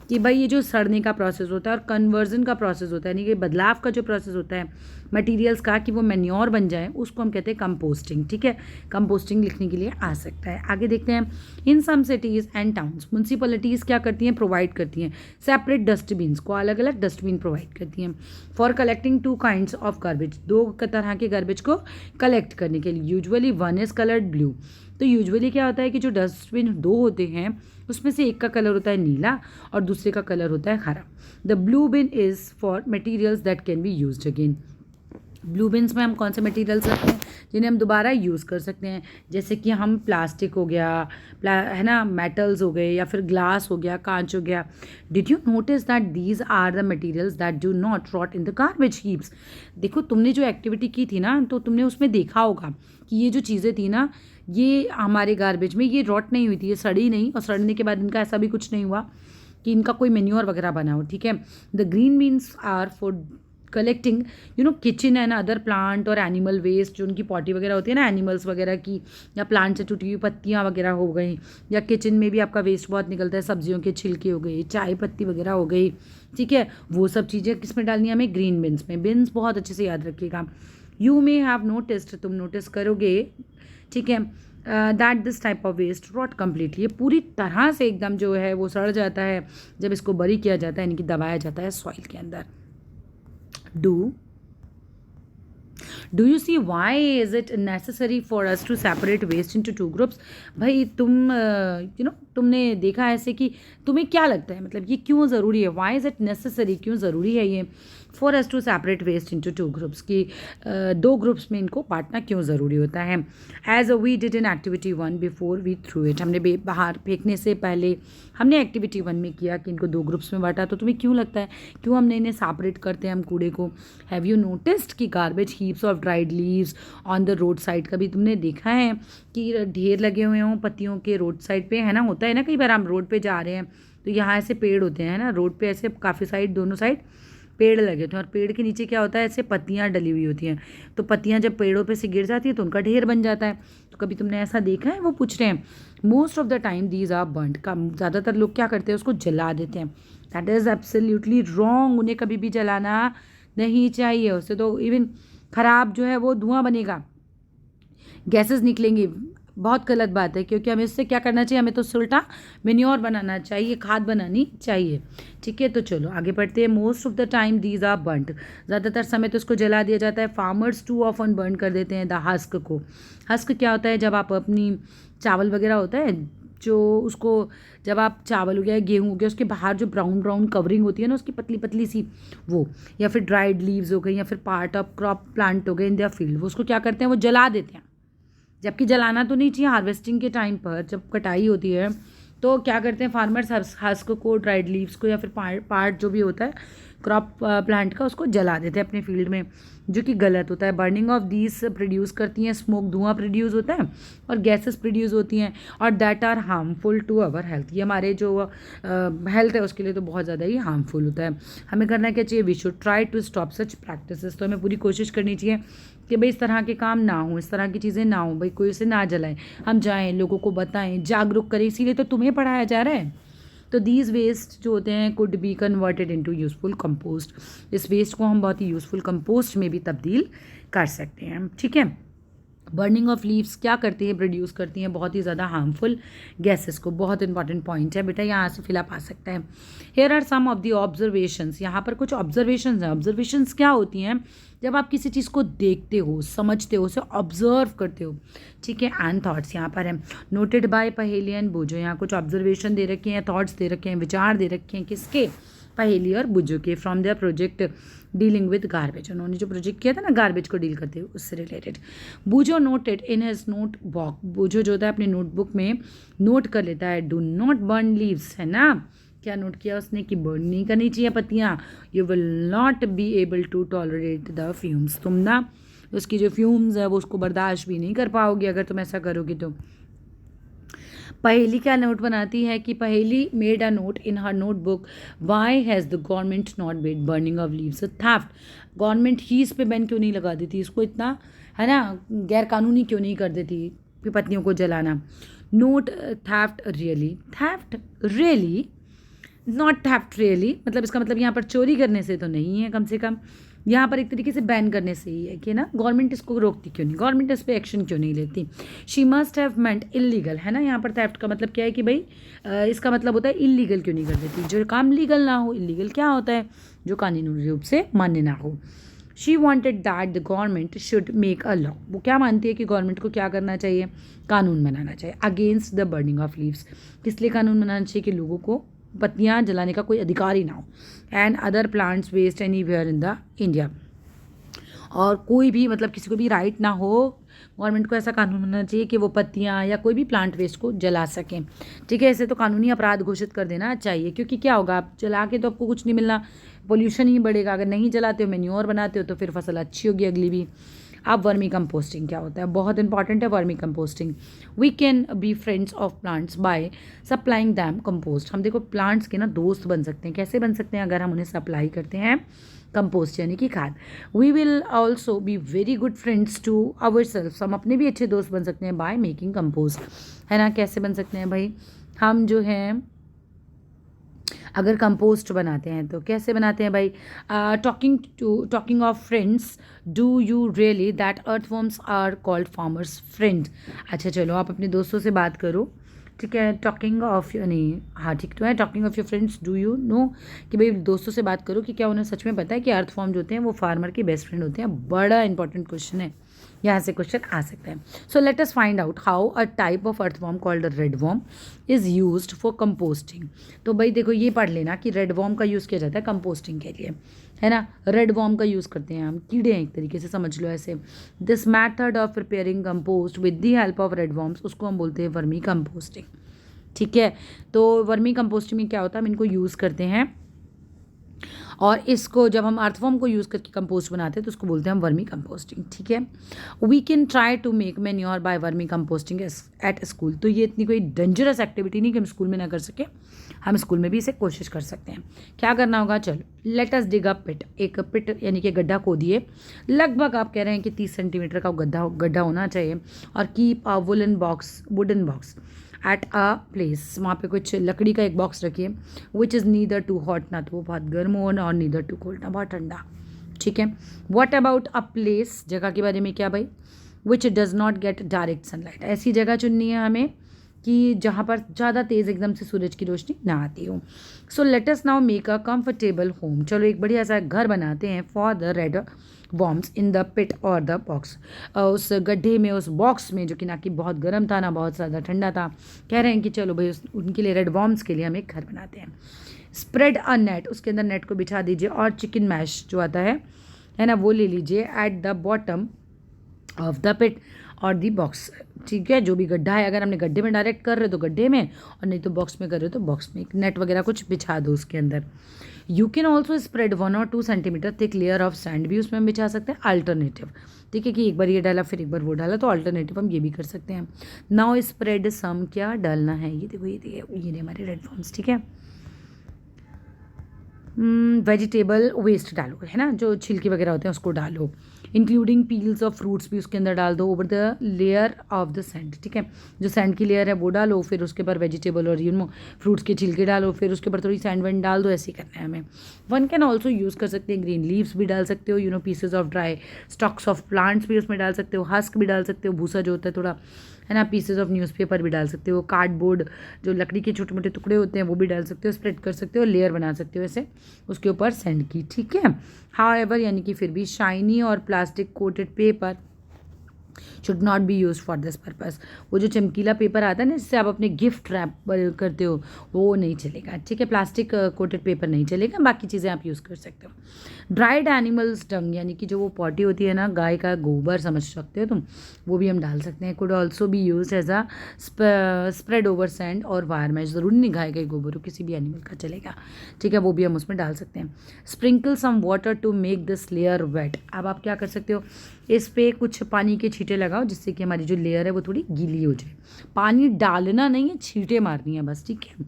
कि भाई ये जो सड़ने का प्रोसेस होता है और कन्वर्जन का प्रोसेस होता है, यानी कि बदलाव का जो प्रोसेस होता है मटेरियल्स का, कि वो मैन्योर बन जाए, उसको हम कहते हैं कंपोस्टिंग। ठीक है, कंपोस्टिंग लिखने के लिए आ सकता है। आगे देखते हैं। इन सम सिटीज़ एंड टाउन्स, म्यूनसिपलिटीज़ क्या करती हैं, प्रोवाइड करती हैं सेपरेट डस्टबिन्स को, अलग अलग डस्टबिन प्रोवाइड करती हैं for collecting 2 kinds of garbage, 2 तरह के गार्बेज को कलेक्ट करने के लिए। Usually one is coloured blue, तो यूजुअली क्या होता है कि जो डस्टबिन 2 होते हैं उसमें से एक का कलर होता है नीला और दूसरे का कलर होता है हरा। The blue bin is for materials that can be used again, blue bins में हम कौन से मटेरियल्स रखते हैं जिन्हें हम दोबारा यूज़ कर सकते हैं, जैसे कि हम प्लास्टिक हो गया, है ना, मेटल्स हो गए, या फिर ग्लास हो गया, कांच हो गया। Did you notice that these are the materials that do not rot in the garbage heaps. देखो, तुमने जो एक्टिविटी की थी ना, तो तुमने उसमें देखा होगा कि ये जो चीज़ें थी ना, ये हमारे गार्बेज में ये रॉट नहीं हुई थी, ये सड़ी नहीं, और सड़ने के बाद इनका ऐसा भी कुछ नहीं हुआ कि इनका कोई मेन्योर वगैरह बना हो। ठीक है, the green bins are for collecting kitchen and other plant और एनिमल वेस्ट, जो उनकी पॉटी वगैरह होती है ना एनिमल्स वगैरह की, या प्लांट से टूटी हुई पत्तियाँ वगैरह हो गई, या किचन में भी आपका वेस्ट बहुत निकलता है, सब्जियों के छिलके हो गए, चाय पत्ती वगैरह हो गई। ठीक है, वो सब चीज़ें किस में डालनी है हमें, ग्रीन बिन्स में। बिन्स बहुत अच्छे से याद रखिएगा। यू मे हैव नोटिस्ड, तुम नोटिस करोगे, ठीक है, that this type of waste rot completely, ये पूरी तरह से एकदम जो है वो सड़ जाता है जब इसको बरी किया जाता है, यानी कि दबाया जाता है सॉइल के अंदर। Do you see why is it necessary for us to separate waste into 2 groups? भाई तुमने देखा ऐसे कि तुम्हें क्या लगता है, मतलब ये क्यों ज़रूरी है, why is it necessary, क्यों ज़रूरी है ये। For us to separate waste into 2 groups, कि 2 ग्रुप्स में इनको बांटना क्यों ज़रूरी होता है. As we did in activity 1 before we threw it, हमने बाहर फेंकने से पहले हमने एक्टिविटी 1 में किया कि इनको 2 ग्रुप्स में बांटा. तो तुम्हें क्यों लगता है क्यों हमने इन्हें सेपरेट करते हैं हम कूड़े को? हैव यू नोटिस्ड कि garbage heaps of dried leaves on the road side, कभी तुमने देखा है कि ढेर लगे हुए हों पत्तियों के रोड साइड पे, है ना? होता है ना, कई बार हम रोड पे जा रहे हैं तो यहाँ ऐसे पेड़ होते हैं ना रोड पे, ऐसे काफ़ी साइड दोनों साइड पेड़ लगे होते हैं और पेड़ के नीचे क्या होता है, ऐसे पत्तियाँ डली हुई होती हैं. तो पत्तियाँ जब पेड़ों पे से गिर जाती है तो उनका ढेर बन जाता है. तो कभी तुमने ऐसा देखा है? वो पूछ रहे हैं. Most of the time these are burned, का ज़्यादातर लोग क्या करते हैं, उसको जला देते हैं. That is absolutely wrong. उन्हें कभी भी जलाना नहीं चाहिए, उससे तो इवन ख़राब जो है वो धुआं बनेगा, गैसेस निकलेंगी. बहुत गलत बात है, क्योंकि हमें इससे क्या करना चाहिए, हमें तो उल्टा मेन्योर बनाना चाहिए, खाद बनानी चाहिए. ठीक है, तो चलो आगे बढ़ते हैं. Most of the time these are burned, ज़्यादातर समय तो इसको जला दिया जाता है. फार्मर्स टू ऑफन बर्न कर देते हैं द हस्क को. हस्क क्या होता है, जब आप अपनी चावल वगैरह होता है जो, उसको जब आप चावल हो गया गेहूँ हो गया उसके बाहर जो ब्राउन ब्राउन कवरिंग होती है ना उसकी पतली पतली सी, वो, या फिर ड्राइड लीव्स हो गई, या फिर पार्ट ऑफ क्रॉप प्लांट हो गए इन देयर फील्ड, वो उसको क्या करते हैं, वो जला देते हैं. जबकि जलाना तो नहीं चाहिए. हार्वेस्टिंग के टाइम पर जब कटाई होती है तो क्या करते हैं फार्मर्स, हस्क को, ड्राइड लीव्स को, या फिर पार्ट जो भी होता है क्रॉप प्लांट का, उसको जला देते हैं अपने फील्ड में, जो कि गलत होता है. बर्निंग ऑफ दीज प्रोड्यूस करती हैं स्मोक, धुआं प्रोड्यूस होता है और गैसेस प्रोड्यूस होती हैं, और that are harmful to our health. ये हमारे जो हेल्थ है उसके लिए तो बहुत ज़्यादा ही हार्मफुल होता है. हमें करना क्या चाहिए, we should try to stop such practices. तो हमें पूरी कोशिश करनी चाहिए कि भाई इस तरह के काम ना हो, इस तरह की चीज़ें ना हो, भाई कोई उसे ना जलाए. हम जाएँ, लोगों को बताएं, जागरूक करें, इसीलिए तो तुम्हें पढ़ाया जा रहा है. तो दीज वेस्ट जो होते हैं could be converted into useful compost. इस वेस्ट को हम बहुत ही यूज़फुल कंपोस्ट में भी तब्दील कर सकते हैं. ठीक है. बर्निंग ऑफ लीव्स क्या करती है, प्रोड्यूस करती हैं बहुत ही ज़्यादा हार्मफुल गैसेस को. बहुत इंपॉर्टेंट पॉइंट है बेटा, यहाँ से फिलअप आ सकता है. Here are some of the observations. यहाँ पर कुछ ऑब्जर्वेशंस हैं. ऑब्जर्वेशंस क्या होती हैं, जब आप किसी चीज़ को देखते हो, समझते हो, उसे ऑब्जर्व करते हो. ठीक है. एंड थॉट्स यहाँ पर है. नोटेड बाय पहेली एंड बुझो. यहाँ कुछ ऑब्जर्वेशन दे रखे हैं, थॉट्स दे रखे हैं, विचार दे रखे हैं. किसके, पहेली और बुझो के. From there project dealing with garbage. उन्होंने जो प्रोजेक्ट किया था ना गार्बेज को डील करते हुए, उससे related. Boojho noted in his notebook. Boojho जो होता है अपनी नोटबुक में नोट कर लेता है, डू नॉट बर्न लीव्स, है ना. क्या नोट किया उसने कि बर्न नहीं करनी चाहिए पत्तियाँ. You will not be able to tolerate the fumes. तुम ना उसकी जो फ्यूम्स है वो उसको बर्दाश्त भी नहीं कर पाओगे अगर तुम ऐसा करोगे तो. पहेली क्या नोट बनाती है कि Paheli made a note in her notebook, why has the government not made burning of leaves theft. Government ही इस पे बैन क्यों नहीं लगा देती, इसको इतना, है ना, गैर कानूनी क्यों नहीं कर देती पत्तियों को जलाना. Note theft really. Theft really, not theft really, मतलब इसका मतलब यहाँ पर चोरी करने से तो नहीं है, कम से कम यहाँ पर एक तरीके से बैन करने से ही है कि ना गवर्नमेंट इसको रोकती क्यों नहीं, गवर्नमेंट इस पर एक्शन क्यों नहीं लेती. She must have meant illegal, है ना. यहाँ पर थेफ्ट का मतलब क्या है कि भाई इसका मतलब होता है इलीगल क्यों नहीं कर देती, जो काम लीगल ना हो. इलीगल क्या होता है, जो कानूनी रूप से मान्य ना हो. She wanted that the government should make a law. वो क्या मानती है कि गवर्नमेंट को क्या करना चाहिए, कानून बनाना चाहिए against the burning of leaves. किस लिए कानून बनाना चाहिए, कि लोगों को पत्तियाँ जलाने का कोई अधिकार ही ना हो. And other plants waste anywhere in the India. और कोई भी, मतलब किसी को भी राइट ना हो, गवर्नमेंट को ऐसा कानून बनाना चाहिए कि वो पत्तियाँ या कोई भी प्लांट वेस्ट को जला सकें. ठीक है. ऐसे तो कानूनी अपराध घोषित कर देना चाहिए, क्योंकि क्या होगा, आप जला के तो आपको कुछ नहीं मिलना, पोल्यूशन ही बढ़ेगा. अगर नहीं जलाते हो, मैन्योर बनाते हो, तो फिर फसल अच्छी होगी अगली भी. अब वर्मी कंपोस्टिंग क्या होता है, बहुत इंपॉर्टेंट है vermicomposting. We can be friends of plants by supplying them compost. हम देखो प्लांट्स के ना दोस्त बन सकते हैं. कैसे बन सकते हैं, अगर हम उन्हें सप्लाई करते हैं कंपोस्ट यानी कि खाद. We will also be very good friends to our self. हम अपने भी अच्छे दोस्त बन सकते हैं बाय मेकिंग कंपोस्ट, है ना. कैसे बन सकते हैं भाई, हम जो हैं अगर कंपोस्ट बनाते हैं तो कैसे बनाते हैं भाई. Talking of friends, do you really that earthworms are called farmers friend. अच्छा चलो, आप अपने दोस्तों से बात करो. ठीक है. टॉकिंग ऑफ, नहीं, हाँ ठीक तो है. Talking of your friends, do you no, कि भाई दोस्तों से बात करो कि क्या उन्हें सच में पता है कि अर्थवर्म जो होते हैं वो फार्मर के बेस्ट फ्रेंड होते हैं. बड़ा इंपॉर्टेंट क्वेश्चन है, यहाँ से क्वेश्चन आ सकता है. सो let us find out how a type of earthworm called red worm is used for composting. तो भाई देखो ये पढ़ लेना कि रेड वर्म का यूज़ किया जाता है कंपोस्टिंग के लिए. है ना। रेड वॉर्म का यूज़ करते हैं हम, कीड़े हैं एक तरीके से, समझ लो ऐसे। This method of preparing compost with the help of red worms, उसको हम बोलते हैं वर्मी कंपोस्टिंग। ठीक है, तो वर्मी कंपोस्टिंग में क्या होता है, हम इनको यूज़ करते हैं और इसको जब हम अर्थवॉर्म को यूज़ करके कंपोस्ट बनाते हैं तो उसको बोलते हैं हम वर्मी कंपोस्टिंग। ठीक है, we can try to make manure by vermicomposting at school. तो ये इतनी कोई डेंजरस एक्टिविटी नहीं कि हम स्कूल में ना कर सकें, हम स्कूल में भी इसे कोशिश कर सकते हैं। क्या करना होगा, चलो लेट अस डिग अ पिट, एक पिट यानी कि गड्ढा खोदिए। लगभग आप कह रहे हैं कि 30 सेंटीमीटर का गड्ढा होना चाहिए। और keep a wooden box at a place, वहाँ पे कुछ लकड़ी का एक बॉक्स रखिए, which is neither too hot, ना तो वो बहुत गर्म हो और नीदर टू कोल्ड, ना बहुत ठंडा। ठीक है, वॉट अबाउट अ प्लेस, जगह के बारे में क्या भाई, which does not get direct sunlight, ऐसी जगह चुननी है हमें कि जहाँ पर ज़्यादा तेज़ एकदम से सूरज की रोशनी ना आती हो। So let us now make a comfortable home, चलो एक बढ़िया सा घर बनाते हैं for the red worms in the pit और द बॉक्स, उस गड्ढे में, उस बॉक्स में, जो कि ना कि बहुत गर्म था ना बहुत ज़्यादा ठंडा था। कह रहे हैं कि चलो भाई उनके लिए, रेड वॉर्म्स के लिए हम एक घर बनाते हैं। स्प्रेड अ नेट, उसके अंदर नेट को बिछा दीजिए, और चिकन मैश जो आता है ना, वो ले लीजिए at the bottom of the pit और दी बॉक्स। ठीक है, जो भी गड्ढा है, अगर हमने गड्ढे में डायरेक्ट कर रहे हो तो गड्ढे में, और नहीं तो बॉक्स में कर रहे हो तो बॉक्स में, एक नेट वगैरह कुछ बिछा दो उसके अंदर। यू कैन ऑल्सो स्प्रेड 1 और 2 centimetre thick layer of sand भी उसमें हम बिछा सकते हैं, अल्टरनेटिव। ठीक है, कि एक बार ये डाला फिर एक बार वो डाला, तो अल्टरनेटिव हम ये भी कर सकते हैं। नाउ स्प्रेड सम, क्या डालना है, ये देखो ये हमारे रेड फॉर्म्स। ठीक है, वेजिटेबल वेस्ट डालो, है ना, जो छिलके वगैरह होते हैं उसको डालो, इंक्लूडिंग पील्स ऑफ फ्रूट्स भी उसके अंदर डाल दो, over the layer of the sand. ठीक है, जो सैंड की लेयर है वो डालो, फिर उसके ऊपर वेजिटेबल और फ्रूट्स के छिलके डालो, फिर उसके ऊपर थोड़ी सैंड वैंड डाल दो, ऐसे ही करना है हमें। वन कैन ऑल्सो यूज़ कर सकते हैं ग्रीन लीव्स भी डाल सकते हो, pieces of dry stocks of plants भी उसमें डाल सकते हो, हस्क भी डाल सकते हो, भूसा जो होता है थोड़ा, है ना, पीसेज ऑफ न्यूज़पेपर भी डाल सकते हो, कार्डबोर्ड जो लकड़ी के छोटे मोटे टुकड़े होते हैं वो भी डाल सकते हो, स्प्रेड कर सकते हो, लेयर बना सकते हो ऐसे उसके ऊपर सैंड की। ठीक है, हाउएवर यानी कि फिर भी शाइनी और plastic coated paper should not be use for this purpose. वो जो चमकीला पेपर आता है ना, जिससे आप अपने गिफ्ट रैप करते हो, वो नहीं चलेगा। ठीक है, प्लास्टिक कोटेड पेपर नहीं चलेगा, बाकी चीज़ें आप यूज़ कर सकते हो। ड्राइड एनिमल्स डंग, यानी कि जो वो पॉटी होती है ना, गाय का गोबर समझ सकते हो तुम, वो भी हम डाल सकते हैं। Could also be use as a spread over sand और वायर मैश, ज़रूरी नहीं गाय का गोबर हो, किसी भी एनिमल का चलेगा। ठीक है, वो भी हम उसमें डाल सकते हैं। Sprinkle some water to make this layer wet, अब आप क्या कर सकते हो, इस पे कुछ पानी के छींटे लगाओ, जिससे कि हमारी जो लेयर है वो थोड़ी गीली हो जाए। पानी डालना नहीं है, छींटे मारनी है बस। ठीक है,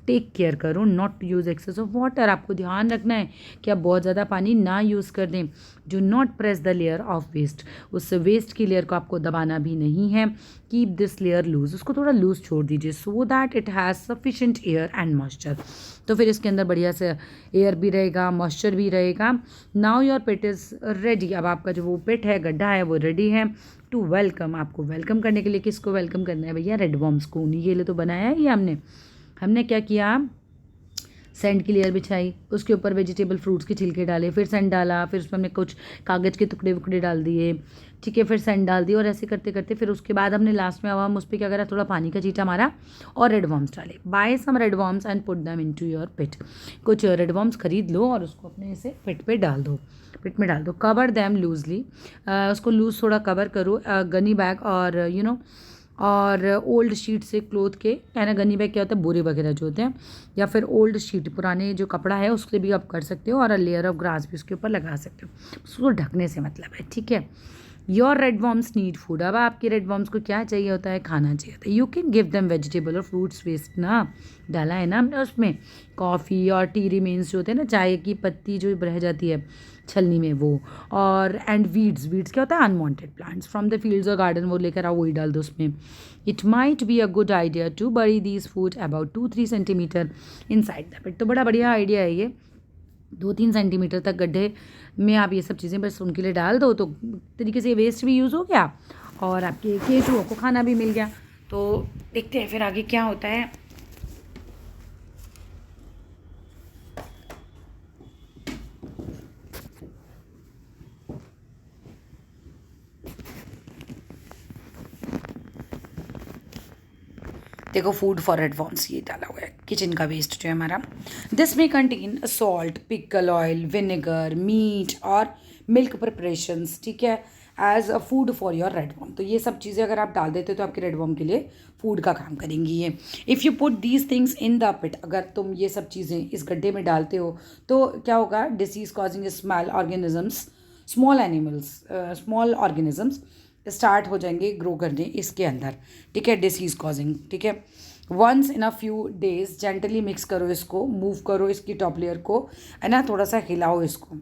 टेक केयर करो not to use excess of water, आपको ध्यान रखना है कि आप बहुत ज़्यादा पानी ना यूज़ कर दें। Do not press the layer of waste, उस वेस्ट की लेयर को आपको दबाना भी नहीं है। कीप दिस लेयर लूज, उसको थोड़ा लूज छोड़ दीजिए, so that it has sufficient air and moisture, तो फिर इसके अंदर बढ़िया से एयर भी रहेगा, मॉइस्चर भी रहेगा। Now your pit is ready, अब आपका जो वो पिट है, गड्ढा है, वो रेडी है टू वेलकम, आपको वेलकम करने के लिए। किसको वेलकम करना है भैया, रेड वॉर्म्स को, उन्हीं के लिए तो बनाया है ये हमने क्या किया, सैंड की लेयर बिछाई, उसके ऊपर वेजिटेबल फ्रूट्स के छिलके डाले, फिर सैंड डाला, फिर उसमें हमने कुछ कागज़ के टुकड़े वुकड़े डाल दिए। ठीक है, फिर सैंड डाल दी, और ऐसे करते करते फिर उसके बाद हमने लास्ट में अब हम उस पर क्या करा, थोड़ा पानी का छींटा मारा और रेड वॉर्म्स डाले। Buy some red worms and put them into your pit, कुछ रेड वॉर्म्स खरीद लो और उसको अपने ऐसे पिट में डाल दो। कवर दैम लूजली, उसको लूज थोड़ा कवर करो, गनी बैग और और ओल्ड शीट से क्लोथ के, है ना, गनी बैग क्या होता है, बोरे वगैरह जो होते हैं, या फिर ओल्ड शीट, पुराने जो कपड़ा है उससे भी आप कर सकते हो, और लेयर ऑफ ग्रास भी उसके ऊपर लगा सकते हो, उसको ढकने से मतलब है। ठीक है, your red worms need food, अब आपके रेड वॉर्म्स को क्या चाहिए होता है, खाना चाहिए होता है। You can give them vegetable और फ्रूट्स वेस्ट, ना डाला है ना हमने उसमें, कॉफ़ी और टी रिमेन्स जो होते हैं ना, चाय की पत्ती जो रह जाती है छलनी में, वो, और एंड वीड्स क्या होता है, unwanted plants from the fields और गार्डन, वो लेकर आओ, वही डाल दो उसमें। It might be a good idea to bury these food about 2-3 centimetre inside the pit, तो बड़ा बढ़िया आइडिया है ये, 2-3 सेंटीमीटर तक गड्ढे में आप ये सब चीज़ें बस उनके लिए डाल दो, तो तरीके से वेस्ट भी यूज़ हो गया और आपके केचुओं को खाना भी मिल गया। तो देखते हैं फिर आगे क्या होता है। देखो फूड फॉर रेडवॉर्म्स ये डाला हुआ है, किचन का वेस्ट जो है हमारा। दिस में contain salt, pickle oil, vinegar, meat और मिल्क प्रिपरेशंस, ठीक है, as a food for your redworm. तो ये सब चीज़ें अगर आप डाल देते हो तो आपके रेडवॉर्म के लिए फूड का काम करेंगी ये। If you put these things in the pit, अगर तुम ये सब चीज़ें इस गड्ढे में डालते हो तो क्या होगा, disease causing small organisms, small animals, small organisms start हो जाएंगे ग्रो करने इसके अंदर, ठीक है, डिसीज कॉजिंग, ठीक है। Once in a few days gently mix करो इसको, मूव करो इसकी टॉप लेयर को, है ना, थोड़ा सा हिलाओ इसको।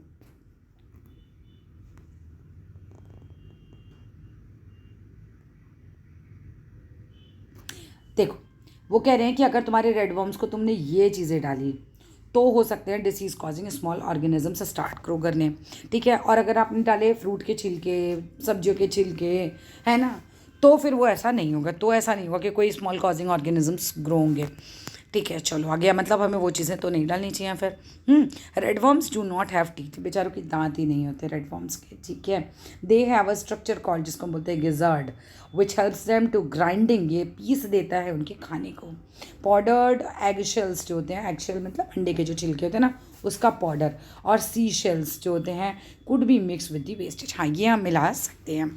देखो वो कह रहे हैं कि अगर तुम्हारे रेडवर्म्स को तुमने ये चीज़ें डाली तो हो सकते हैं disease causing small organism start grow करने, ठीक है। और अगर आपने डाले फ्रूट के छिलके, सब्जियों के छिलके, है ना, तो फिर वो ऐसा नहीं होगा, तो ऐसा नहीं होगा कि कोई स्मॉल कॉजिंग ऑर्गेनिजम्स ग्रो होंगे, ठीक है। चलो आगे, मतलब हमें वो चीज़ें तो नहीं डालनी चाहिए फिर। रेडवर्म्स डू नॉट हैव टीथ, बेचारों के दांत ही नहीं होते रेडवर्म्स के, ठीक है। They have a structure called, जिसको बोलते हैं gizzard, which helps them to grinding, ये पीस देता है उनके खाने को। पाउडर्ड एग शेल्स जो होते हैं, एग शेल मतलब अंडे के जो छिलके होते हैं ना, उसका पाउडर, और सी शेल्स जो होते हैं could be mix with the wastage, हाँ ये हम मिला सकते हैं।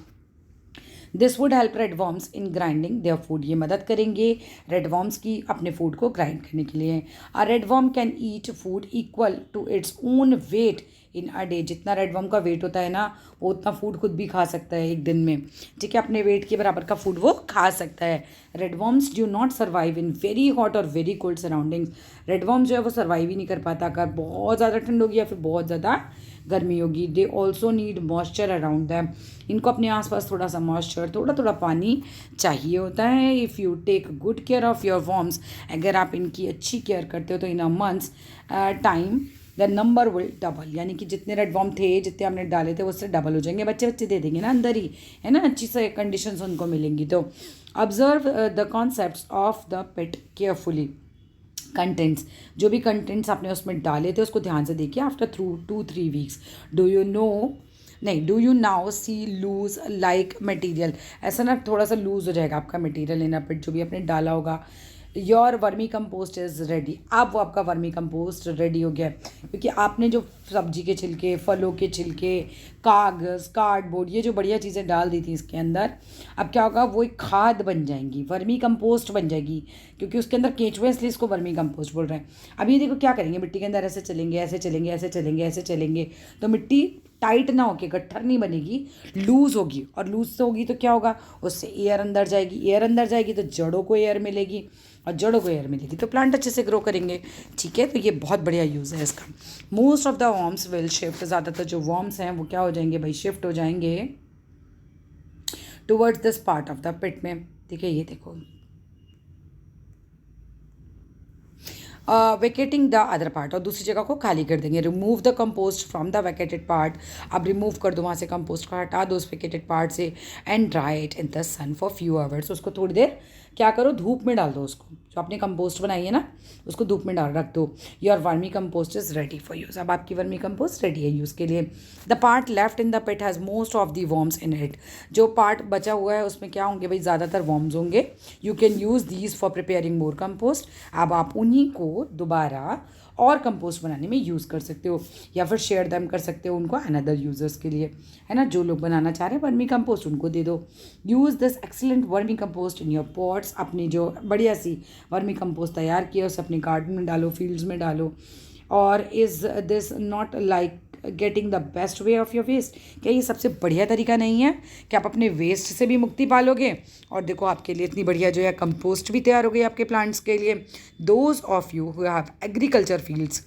This would help redworms in grinding their food, ये मदद करेंगे रेडवर्म्स की अपने फूड को ग्राइंड करने के लिए। A redworm can eat food equal to its own weight in a day, जितना रेडवर्म का वेट होता है ना वो उतना फूड खुद भी खा सकता है एक दिन में, ठीक है, अपने वेट के बराबर का फूड वो खा सकता है। Redworms do not survive in very hot और वेरी कोल्ड सराउंडिंग्स, रेडवर्म जो है वो सर्वाइव ही नहीं कर पाता अगर बहुत ज़्यादा ठंड होगी या फिर बहुत ज़्यादा गर्मी होगी। They also need moisture around them, इनको अपने आसपास थोड़ा सा मॉइस्चर, थोड़ा थोड़ा पानी चाहिए होता है। If you take good care of your worms, अगर आप इनकी अच्छी केयर करते हो तो in a month's time the number will double, यानी कि जितने रेडवर्म थे, जितने हमने डाले थे, उससे डबल हो जाएंगे, बच्चे बच्चे दे देंगे ना अंदर ही, है ना, अच्छी से कंडीशंस उनको मिलेंगी। तो observe the concepts of the pet carefully, contents, जो भी कंटेंट्स आपने उसमें डाले थे उसको ध्यान से देखिए। After through 2-3 weeks do you know, नहीं, do you now see loose like material, ऐसा ना थोड़ा सा लूज हो जाएगा आपका मटेरियल इन अ पिट, जो भी आपने डाला होगा। Your vermicompost is ready, अब वो आपका वर्मी कंपोस्ट रेडी हो गया है, क्योंकि आपने जो सब्जी के छिलके, फलों के छिलके, कागज़, कार्डबोर्ड, ये जो बढ़िया चीज़ें डाल दी थी इसके अंदर, अब क्या होगा, वो एक खाद बन जाएंगी, वर्मी कंपोस्ट बन जाएगी, क्योंकि उसके अंदर केंचुए, इसलिए इसको वर्मी कंपोस्ट बोल रहे हैं। अब ये देखो क्या करेंगे, मिट्टी के अंदर ऐसे चलेंगे, ऐसे चलेंगे, ऐसे चलेंगे, ऐसे चलेंगे, तो मिट्टी टाइट ना होके, गट्ठर नहीं बनेगी, लूज़ होगी, और लूज़ से होगी तो क्या होगा, उससे एयर अंदर जाएगी, एयर अंदर जाएगी तो जड़ों को एयर मिलेगी, और जड़ों को एयर मिलेगी तो प्लांट अच्छे से ग्रो करेंगे, ठीक है। तो ये बहुत बढ़िया यूज़ है इसका। Most of the worms will shift, ज़्यादातर जो वर्म्स हैं वो क्या हो जाएंगे भाई, शिफ्ट हो जाएंगे towards this part of the pit में, ठीक है। ये देखो, वेकेटिंग द अदर पार्ट, और दूसरी जगह को खाली कर देंगे। Remove the compost from the vacated part, अब रिमूव कर दो वहाँ से कंपोस्ट को, हटा दो उस वेकेटेड पार्ट से, and dry it in the sun for few hours, उसको थोड़ी देर क्या करो, धूप में डाल दो उसको, जो आपने कंपोस्ट बनाई है ना उसको धूप में डाल रख दो। Your vermicompost is ready for use, अब आपकी वर्मी कंपोस्ट रेडी है यूज़ के लिए। The part left in the pit has most of the worms in it, जो पार्ट बचा हुआ है उसमें क्या होंगे भाई, ज़्यादातर वर्म्स होंगे। You can use these for preparing more compost, अब आप उन्हीं को दोबारा और कंपोस्ट बनाने में यूज़ कर सकते हो, या फिर शेयर दैम कर सकते हो उनको अनदर यूज़र्स के लिए, है ना, जो लोग बनाना चाह रहे हैं वर्मी कंपोस्ट उनको दे दो। Use this excellent vermi compost in your pots, अपनी जो बढ़िया सी वर्मी कंपोस्ट तैयार किया उसे अपने गार्डन में डालो, फील्ड्स में डालो। और is this not like getting the best way of your waste, क्या ये सबसे बढ़िया तरीका नहीं है कि आप अपने वेस्ट से भी मुक्ति पालोगे, और देखो आपके लिए इतनी बढ़िया जो है कंपोस्ट भी तैयार हो गई आपके प्लांट्स के लिए। Those of you who have agriculture fields,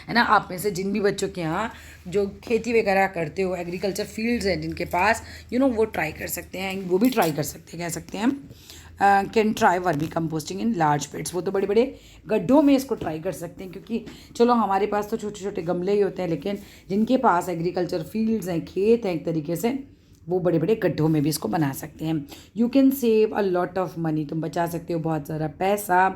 है ना, आप में से जिन भी बच्चों के यहाँ जो खेती वगैरह करते हो, एग्रीकल्चर फील्ड्स हैं जिनके पास, वो ट्राई कर सकते हैं, वो भी ट्राई कर सकते हैं, कह सकते हैं हम, can try vermicomposting in large pits, वो तो बड़े बड़े गड्ढों में इसको ट्राई कर सकते हैं, क्योंकि चलो हमारे पास तो छोटे छोटे गमले ही होते हैं, लेकिन जिनके पास एग्रीकल्चर फील्ड्स हैं, खेत हैं एक तरीके से, वो बड़े बड़े गड्ढों में भी इसको बना सकते हैं। You can save a lot of money, तुम बचा सकते हो बहुत सारा पैसा।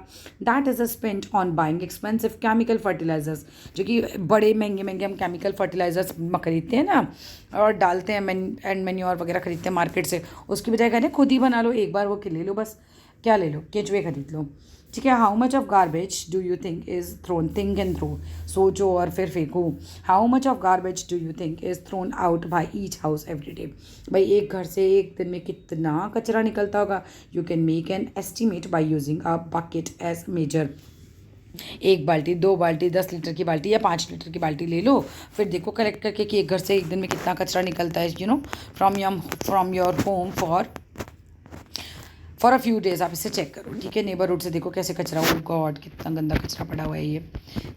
That is a spent on buying expensive chemical fertilisers, जो कि बड़े महंगे महंगे हम केमिकल फर्टिलाइजर्स खरीदते हैं ना, और डालते हैं, एंड मैन्योर वगैरह खरीदते हैं मार्केट से, उसकी बजाय कहते हैं खुद ही बना लो, एक बार वो ले लो बस, क्या ले लो, केचुए खरीद लो, ठीक है। How much of garbage do you think is thrown, think and throw, सोचो और फिर फेंको। How much of garbage do you think is thrown out by each house every day. भाई एक घर से एक दिन में कितना कचरा निकलता होगा। You can make an estimate by using a bucket as measure. एक बाल्टी, 2 बाल्टी, 10 लीटर की बाल्टी या 5 लीटर की बाल्टी ले लो, फिर देखो कलेक्ट करके कि एक घर से एक दिन में कितना कचरा निकलता है, from your home for a few days. आप इसे चेक करो, ठीक है। नेबरहुड से देखो कैसे कचरा, ओ गॉड कितना गंदा कचरा पड़ा हुआ है ये,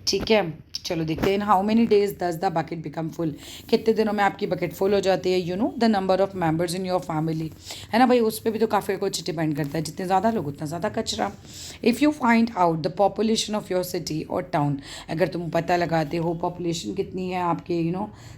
ठीक है। चलो देखते हैं, how many days does the bucket become full, कितने दिनों में आपकी बकेट फुल हो जाती है। The number of members in your family, है ना भाई, उस पर भी तो काफ़ी कुछ डिपेंड करता है, जितने ज़्यादा लोग उतना ज़्यादा कचरा। If you find out the population of your city और टाउन, अगर तुम पता लगाते हो पॉपुलेशन कितनी है आपके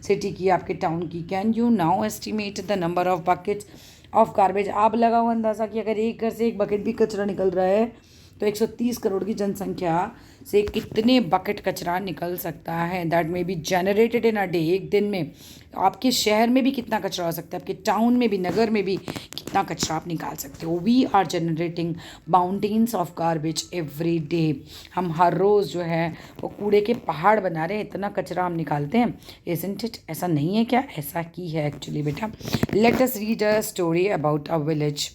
सिटी की, आपके टाउन की, can you now estimate the number of buckets of garbage. आप लगाओ अंदाज़ा कि अगर एक घर से एक बकेट भी कचरा निकल रहा है तो 130 करोड़ की जनसंख्या से कितने बकेट कचरा निकल सकता है। That may be generated in a day, एक दिन में आपके शहर में भी कितना कचरा हो सकता है, आपके टाउन में भी, नगर में भी कितना कचरा आप निकाल सकते हो। We are generating mountains of garbage every day. हम हर रोज़ जो है वो कूड़े के पहाड़ बना रहे हैं, इतना कचरा हम निकालते हैं। इज़न्ट इट, ऐसा नहीं है क्या? ऐसा की है एक्चुअली बेटा। Let us read a story about a village.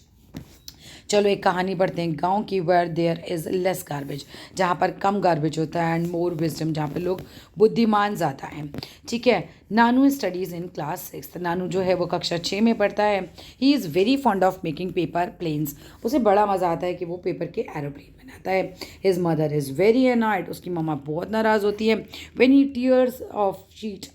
चलो एक कहानी पढ़ते हैं, गांव की, where there is less garbage, जहाँ पर कम गार्बेज होता है, एंड मोर विजडम, जहाँ पर लोग बुद्धिमान ज़्यादा हैं, ठीक है। नानू स्टडीज़ इन क्लास 6, नानू जो है वो कक्षा 6 में पढ़ता है। He is very fond of making paper planes, उसे बड़ा मज़ा आता है कि वो पेपर के एरोप्लेन बनाता है। His mother is very annoyed, उसकी मम्मा बहुत नाराज़ होती है। When he tears off sheet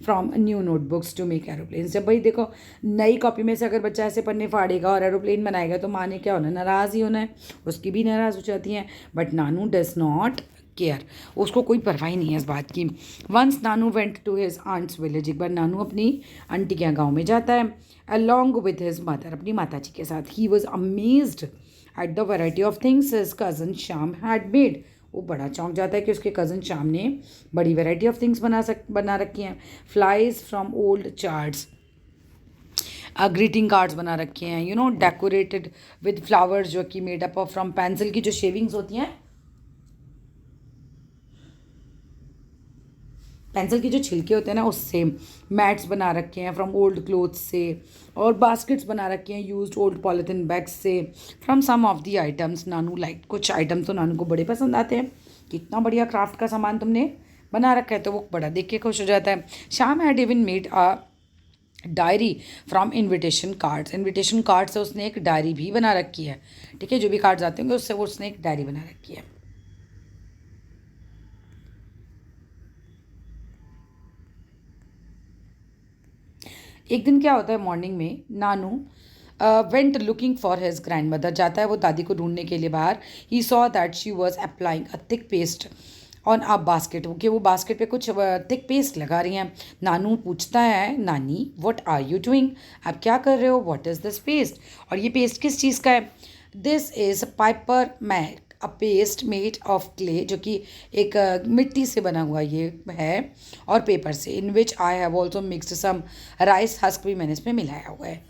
from new notebooks to make aeroplanes, जब भाई देखो नई कॉपी में से अगर बच्चा ऐसे पन्ने फाड़ेगा और एरोप्लेन बनाएगा तो माँ ने क्या होना, नाराज़ ही होना है, उसकी भी नाराज़ हो जाती हैं। But Nanu does not care, उसको कोई परवाह नहीं है इस बात की। Once Nanu went to his aunt's village, एक बार नानू अपनी आंटी के यहाँ गाँव में जाता है, अलॉन्ग विद हिज मदर, अपनी माता जी के साथ। He was amazed at the variety of things his cousin Shyam had made, वो बड़ा चौंक जाता है कि उसके कज़न श्याम ने बड़ी वैरायटी ऑफ थिंग्स बना रखी हैं। Flies from old charts, greeting cards बना रखे हैं, डेकोरेटेड विद फ्लावर्स, जो कि made up of from pencil की जो शेविंग्स होती हैं, पेंसिल की जो छिलके होते हैं ना, उससे मैट्स बना रखे हैं फ्रॉम ओल्ड क्लोथ्स से, और बास्केट्स बना रखे हैं यूज्ड ओल्ड पॉलीथिन बैग्स से। From some of the items Nanu like, कुछ आइटम्स तो नानू को बड़े पसंद आते हैं। कितना बढ़िया क्राफ्ट का सामान तुमने बना रखा है, तो वो बड़ा देख के खुश हो जाता है। Shyam had even made a diary from invitation cards, invitation card से उसने एक डायरी भी बना रखी है, ठीक है। जो भी कार्ड्स आते होंगे उससे वो उसने एक डायरी बना रखी है। एक दिन क्या होता है, मॉर्निंग में Nanu went looking for his grandmother, जाता है वो दादी को ढूंढने के लिए बाहर। He saw that she was applying a thick paste on a basket, कि वो बास्केट पे कुछ थिक पेस्ट लगा रही हैं। नानू पूछता है, नानी व्हाट आर यू डूइंग, आप क्या कर रहे हो, व्हाट इज़ दिस पेस्ट, और ये पेस्ट किस चीज़ का है। This is papier mache, a paste made of clay, जो कि एक मिट्टी से बना हुआ ये है, और पेपर से, in which I have also mixed some rice husk, भी मैंने इसमें मिलाया हुआ है।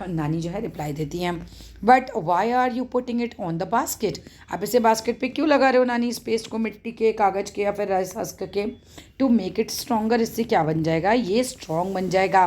नानी जो है रिप्लाई देती हैं, but why are you putting it on the basket, आप इसे बास्केट पे क्यों लगा रहे हो नानी, इस पेस्ट को, मिट्टी के, कागज़ के या फिर राइस हस्क के। टू मेक इट स्ट्रॉन्गर, इससे क्या बन जाएगा, ये स्ट्रॉन्ग बन जाएगा।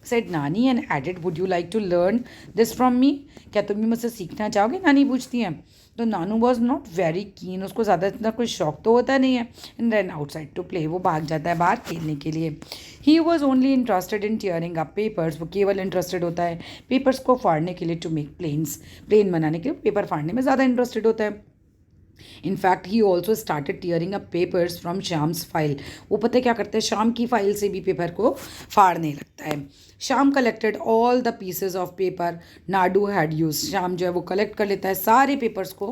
Said Nani and added, would you like to learn this from me, क्या तुम भी मुझसे सीखना चाहोगे, नानी पूछती हैं। तो नानू वॉज नॉट वेरी कीन, उसको ज़्यादा इतना कोई शौक तो होता नहीं है। And run outside to play, वो भाग जाता है बाहर खेलने के लिए। He was only interested in tearing up papers, वो केवल इंटरेस्टेड होता है पेपर्स को फाड़ने के लिए, टू मेक प्लेन बनाने के लिए पेपर फाड़ने में ज़्यादा इंटरेस्टेड होता है। In fact, he also started tearing up papers from Shyam's file, वो पता है क्या करता है, शाम की फाइल से भी पेपर को फाड़ने लगता है। Shyam collected all the pieces of paper Nadu had use, Shyam जो है वो कलेक्ट कर लेता है सारे पेपर्स को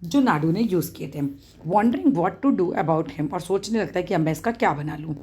जो नाडू ने यूज़ किए थे। Wondering what to do about him, और सोचने लगता है कि अब मैं इसका क्या बना लूँ।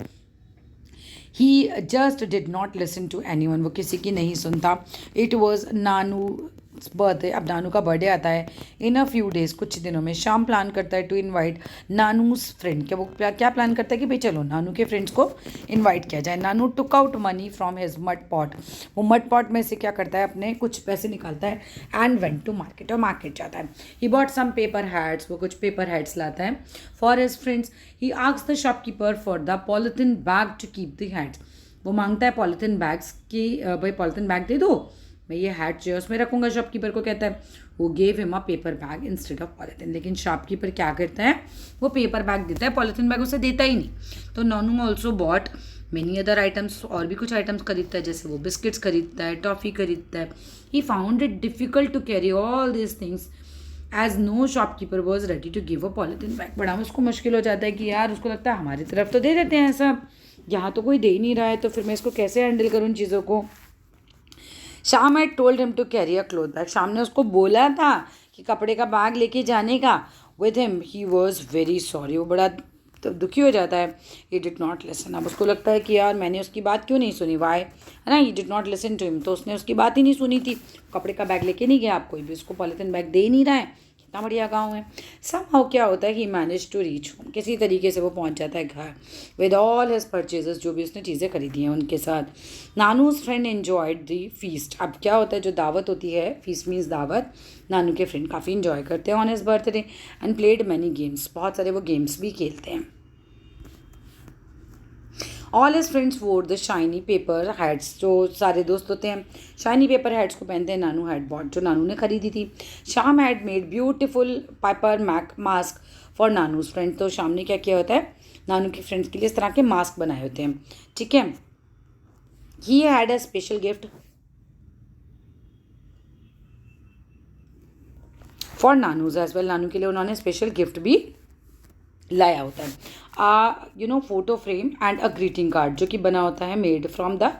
He just did not listen to anyone, वो किसी की नहीं सुनता। इट वॉज नानू बर्थडे, अब नानू का बर्थडे आता है इन अ फ्यू डेज, कुछ दिनों में। श्याम प्लान करता है टू इनवाइट नानूज फ्रेंड। क्या वो क्या प्लान करता है कि भाई चलो नानू के फ्रेंड्स को इनवाइट किया जाए। Nanu took out money from his mud pot, वो मड पॉट में से क्या करता है, अपने कुछ पैसे निकालता है एंड वेंट टू मार्केट, और मार्केट जाता है। He bought some paper hats, वो कुछ पेपर हैट्स लाता है for his friends. He asks the shopkeeper for the polythene bag to keep the hats, वो मांगता है पॉलिथीन बैग्स की, भाई पॉलिथीन बैग दे दो, मैं ये हैट जो है उसमें रखूँगा। शॉपकीपर को कहता है, वो gave him a paper bag instead of polythene, लेकिन शॉपकीपर क्या करता है, वो पेपर बैग देता है, पॉलिथीन बैग उसे देता ही नहीं। तो Nanu also bought many other items, और भी कुछ आइटम्स खरीदता है, जैसे वो बिस्किट्स खरीदता है, टॉफ़ी खरीदता है। He found it difficult to carry all this things as no shopkeeper was ready to give a polythene bag. बड़ा उसको मुश्किल हो जाता है कि यार उसको लगता है हमारी तरफ तो दे देते हैं सब, यहाँ तो कोई दे ही नहीं रहा है, तो फिर मैं इसको कैसे हैंडल करूँ इन चीज़ों को। Shyam had told him to carry a cloth bag, Shyam ने उसको बोला था कि कपड़े का बैग लेके जाने का with him. He was very sorry, वो बड़ा दुखी हो जाता है। ही डिड नॉट लिसन, अब उसको लगता है कि यार मैंने उसकी बात क्यों नहीं सुनी, वाई, है ना, he did not listen to him, तो उसने उसकी बात ही नहीं सुनी थी। कपड़े का बैग लेके नहीं गया, आप कोई भी उसको पॉलिथीन बैग दे नहीं रहा है, कितना बढ़िया गाँव है। समहाउ क्या होता है, ही मैनेज टू रीच होम, किसी तरीके से वो पहुंच जाता है घर विद ऑल हिज परचेजेस, जो भी उसने चीज़ें खरीदी हैं उनके साथ। नानूज फ्रेंड एन्जॉयड द फीस्ट, अब क्या होता है, जो दावत होती है, फीस्ट मीन्स दावत, नानू के फ्रेंड काफ़ी इन्जॉय करते हैं on his birthday and played many games, बहुत सारे वो गेम्स भी खेलते हैं। ऑल हिज फ्रेंड्स वोर द शाइनी पेपर हैट्स, जो सारे दोस्त होते हैं शाइनी पेपर हैट्स को पहनते हैं। नानू हैड बॉट, जो नानू ने खरीदी थी। Sham had made beautiful paper mask for Nanu's friend, तो शाम ने क्या किया होता है, नानू के फ्रेंड्स के लिए इस तरह के मास्क बनाए होते हैं, ठीक है। He had a special gift for Nanu's as well, Nanu के लिए उन्होंने स्पेशल गिफ्ट भी लाया होता है। Photo frame and a greeting card, जो कि बना होता है made from the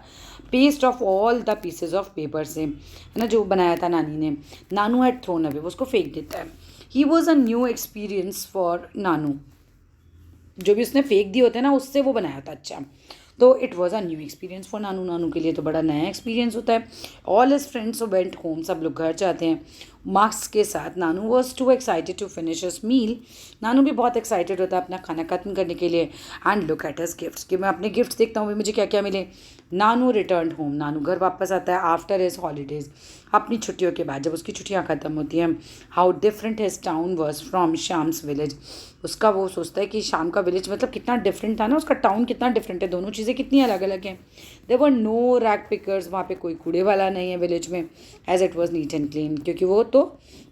paste of all the pieces of paper से, है ना, जो बनाया था नानी ने। नानू हैड थ्रोन अवे, वो उसको फेंक देता है। He was a new experience for Nanu, जो भी उसने फेंक दिए होते हैं ना, उससे वो बनाया था, अच्छा। तो it was a new experience for Nanu, Nanu के लिए तो बड़ा नया एक्सपीरियंस होता है। All his friends went home, सब लोग घर जाते हैं मार्क्स के साथ। Nanu was too excited to finish his meal, Nanu भी बहुत एक्साइटेड होता है अपना खाना खत्म करने के लिए। And look at his gifts, कि मैं अपने गिफ्ट्स देखता हूँ मुझे क्या क्या मिले। नानू रिटर्न होम, नानू घर वापस आता है आफ्टर हिज हॉलीडेज, अपनी छुट्टियों के बाद, जब उसकी छुट्टियाँ ख़त्म होती हैं। How different his town was from Sham's village, उसका वो सोचता है कि शाम का विलेज मतलब कितना डिफरेंट था ना, उसका टाउन कितना डिफरेंट है, दोनों चीज़ें कितनी अलग अलग हैं। There were no rag pickers, वहाँ पे कोई कूड़े वाला नहीं है विलेज में, as it was neat and clean, क्योंकि वो तो